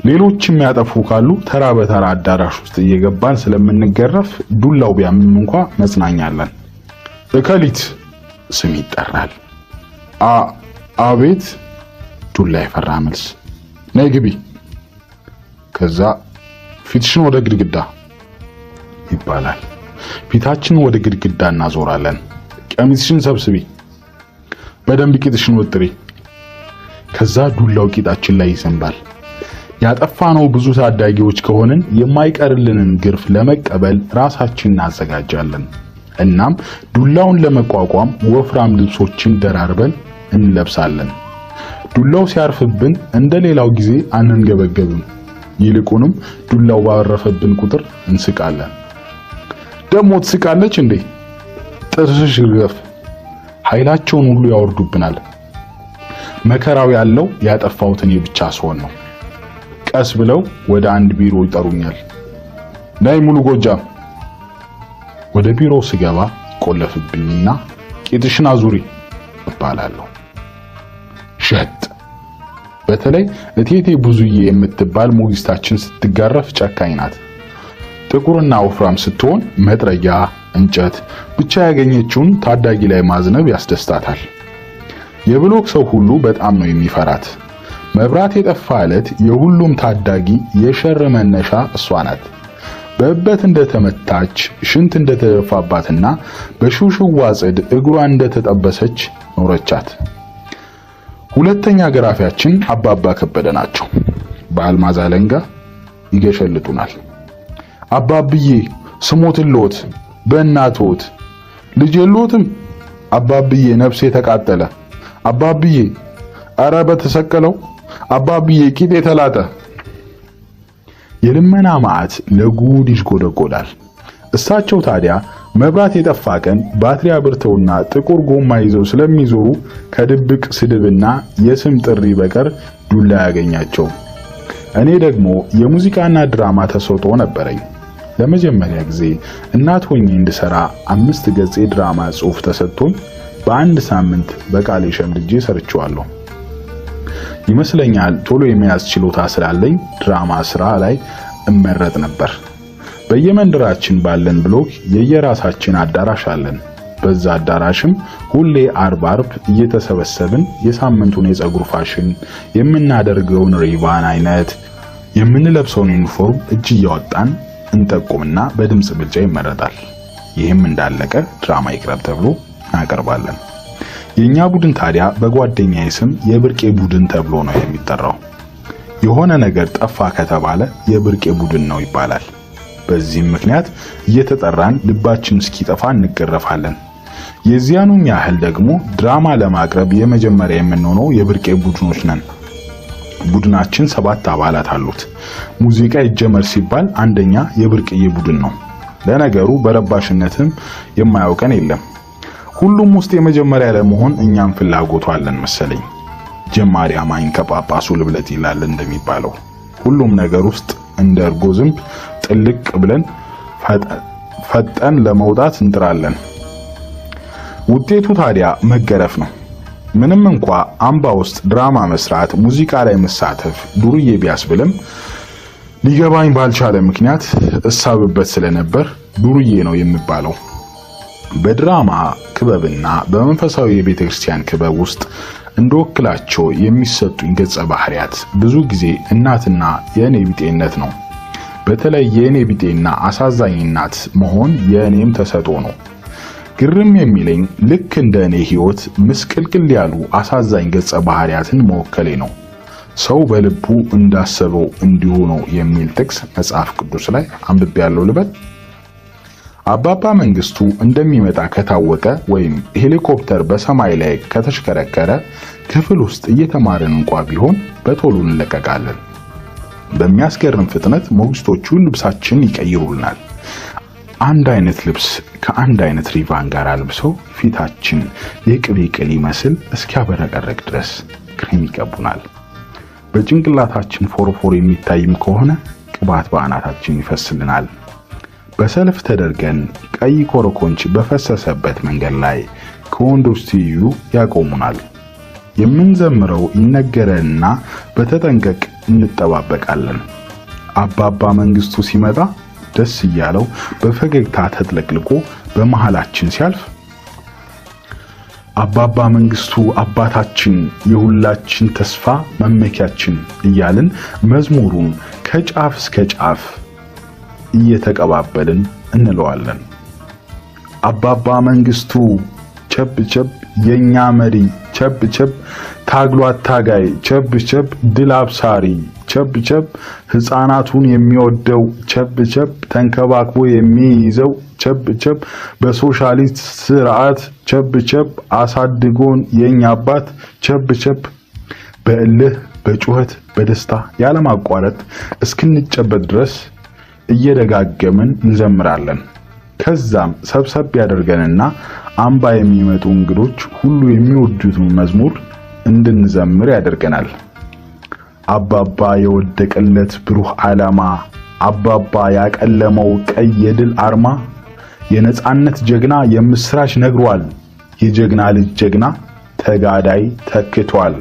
ሌሎችም ያጠፉ ካሉ ተራ በተራ አዳራሽ ውስጥ እየገባን ስለምንገረፍ ዱላው ቢያምም እንኳን መጽናኛለን። እከሊት ስም ይጠራል። አቤት። ዱላ የፈራ መልስ። ነይ ግቢ። ከዛ ፊትሽን ወደ ግድግዳ ይባላል። ፊታችንን ወደ ግድግዳ እናዞራለን። ቀሚስሽን ሰብስቢ፣ በደንብ ቂጥሽን ወጥሪ። ከዛ ዱላው ቂጣችን ላይ ይዘንባል። ያጠፋነው ብዙ ታዳጊዎች ከሆንን የማይቀርልንን ግርፍ ለመቀበል ራሳችንን እናዘጋጃለን። እናም ዱላውን ለመቋቋም ወፍራም ልብሶችን ደራርበን እንለብሳለን። ዱላው ሲያርፍብን እንደሌላው ጊዜ አንንገበገብም። ይልቁንም ዱላው ባረፈብን ቁጥር እንስቃለን። ደሞ ትስቃለች እንዴ? ጥርስሽ ይርገፍ። ኃይላቸውን ሁሉ ያወርዱብናል። መከራው ያለው ያጠፋሁት እኔ ብቻ ስሆን ነው። ቀስ ብለው ወደ አንድ ቢሮ ይጠሩኛል። ናይ ሙሉ ጎጃም። ወደ ቢሮ ስገባ ቆለፍብኝና ቂጥሽን አዙሪ እባላለሁ። ሸጥ። በተለይ እቴቴ ብዙዬ የምትባል ሞግዚታችን ስትጋረፍ ጨካኝ ናት። ጥቁርና ወፍራም ስትሆን መጥረጊያ፣ እንጨት ብቻ ያገኘችውን ታዳጊ ላይ ማዝነብ ያስደስታታል። የብሎክ ሰው ሁሉ በጣም ነው የሚፈራት። መብራት የጠፋ ዕለት የሁሉም ታዳጊ የሸር መነሻ እሷ ናት። በእበት እንደተመታች ሽንት እንደተደፋባትና በሹሽዋ ጽድ እግሯ እንደተጠበሰች ኖረቻት። ሁለተኛ ገራፊያችን አባባ ከበደ ናቸው። በአልማዝ አለንጋ ይገሸልጡናል። አባብዬ ስሞትልዎት በእናትዎት ልጅ የለዎትም? አባብዬ ነፍሴ ተቃጠለ። አባብዬ አረ በተሰቀለው። አባብዬ ቂጤ ተላጠ። የልመና መዓት ለጉድ ይሽጎደጎዳል። እሳቸው ታዲያ መብራት የጠፋ ቀን ባትሪ አብርተውና ጥቁር ጎማ ይዘው ስለሚዞሩ ከድብቅ ስድብና የስም ጥሪ በቀር ዱላ ያገኛቸው። እኔ ደግሞ የሙዚቃና ድራማ ተሰጥኦ ነበረኝ። ለመጀመሪያ ጊዜ እናት ሆኜ እንድሰራ 5 ገጽ የድራማ ጽሑፍ ተሰጥቶኝ በአንድ ሳምንት በቃሌ ሸምድጄ ሰርቼዋለሁ። ይመስለኛል ቶሎ የመያዝ ችሎታ ስላለኝ ድራማ ስራ ላይ እመረጥ ነበር። በየመንደራችን ባለን ብሎክ የየራሳችን አዳራሽ አለን። በዛ አዳራሽም ሁሌ አርብ እየተሰበሰብን የሳምንቱን የፀጉር ፋሽን፣ የምናደርገውን ሪባን አይነት፣ የምንለብሰውን ዩኒፎርም እጅ እያወጣን እንጠቁምና በድምጽ ብልጫ ይመረጣል። ይህም እንዳለቀ ድራማ ይቅረብ ተብሎ እናቀርባለን። የኛ ቡድን ታዲያ በጓደኛዬ ስም የብርቄ ቡድን ተብሎ ነው የሚጠራው። የሆነ ነገር ጠፋ ከተባለ የብርቄ ቡድን ነው ይባላል። በዚህም ምክንያት እየተጠራን ልባችን እስኪጠፋ እንገረፋለን። የዚያኑም ያህል ደግሞ ድራማ ለማቅረብ የመጀመሪያ የምንሆነው የብርቄ ቡድኖች ነን። ቡድናችን 7 አባላት አሉት። ሙዚቃ ይጀመር ሲባል አንደኛ የብርቅዬ ቡድን ነው። ለነገሩ በረባሽነትም የማያውቀን የለም። ሁሉም ውስጥ የመጀመሪያ ለመሆን እኛም ፍላጎቱ አለን መሰለኝ። ጀማሪ አማኝ ከጳጳሱ ልብለት ይላል እንደሚባለው ሁሉም ነገር ውስጥ እንደ እርጎ ዝንብ ጥልቅ ብለን ፈጠን ለመውጣት እንጥራለን። ውጤቱ ታዲያ መገረፍ ነው። ምንም እንኳ አምባ ውስጥ ድራማ መስራት፣ ሙዚቃ ላይ መሳተፍ ዱርዬ ቢያስብልም ሊገባኝ ባልቻለ ምክንያት እሳብበት ስለነበር ዱርዬ ነው የሚባለው። በድራማ ክበብና በመንፈሳዊ የቤተክርስቲያን ክበብ ውስጥ እንደወክላቸው የሚሰጡኝ ገጸ ባህሪያት ብዙ ጊዜ እናትና የኔ ቢጤነት ነው። በተለይ የኔ ቢጤና አሳዛኝ እናት መሆን የኔም ተሰጥኦ ነው። ግርም የሚለኝ ልክ እንደ እኔ ህይወት ምስቅልቅል ያሉ አሳዛኝ ገጸ ባህሪያትን መወከሌ ነው። ሰው በልቡ እንዳሰበው እንዲሁ ነው የሚል ጥቅስ መጽሐፍ ቅዱስ ላይ አንብቤያለሁ ልበል። አባባ መንግስቱ እንደሚመጣ ከታወቀ ወይም ሄሊኮፕተር በሰማይ ላይ ከተሽከረከረ ክፍል ውስጥ እየተማርን እንኳን ቢሆን በቶሎ እንለቀቃለን። በሚያስገርም ፍጥነት ሞግዚቶቹ ልብሳችን ይቀይሩልናል። አንድ አይነት ልብስ ከአንድ አይነት ሪቫን ጋር አልብሰው ፊታችን የቅቤ ቅል ይመስል እስኪያበረቀረቅ ድረስ ክሬም ይቀቡናል። በጭንቅላታችን ፎርፎር የሚታይም ከሆነ ቅባት በአናታችን ይፈስልናል። በሰልፍ ተደርገን ቀይ ኮረኮንች በፈሰሰበት መንገድ ላይ ከወንዶች ትይዩ ያቆሙናል። የምንዘምረው ይነገረንና በተጠንቀቅ እንጠባበቃለን። አባባ መንግስቱ ሲመጣ ደስ እያለው በፈገግታ ተጥለቅልቆ በመሃላችን ሲያልፍ አባባ መንግስቱ አባታችን የሁላችን ተስፋ መመኪያችን እያልን መዝሙሩን ከጫፍ እስከ ጫፍ እየተቀባበልን እንለዋለን። አባባ መንግስቱ ቸብ ቸብ የኛ መሪ ቸብ ቸብ ታግሎ አታጋይ ቸብ ቸብ ድል አብሳሪ ቸብ ቸብ ሕፃናቱን የሚወደው ቸብ ቸብ ተንከባክቦ የሚይዘው ቸብ ቸብ በሶሻሊስት ስርዓት ቸብ ቸብ አሳድጎን የኛ አባት ቸብ ቸብ በእልህ በጩኸት በደስታ ያለማቋረጥ እስክንጨበጥ ድረስ እየደጋገምን እንዘምራለን። ከዛም ሰብሰብ ያደርገንና አምባ የሚመጡ እንግዶች ሁሉ የሚወዱትን መዝሙር እንድንዘምር ያደርገናል። አባባ የወደቀለት ብሩህ ዓላማ፣ አባባ ያቀለመው ቀይ የድል አርማ፣ የነጻነት ጀግና የምስራች ነግሯል፣ የጀግና ልጅ ጀግና ተጋዳይ ተክቷል።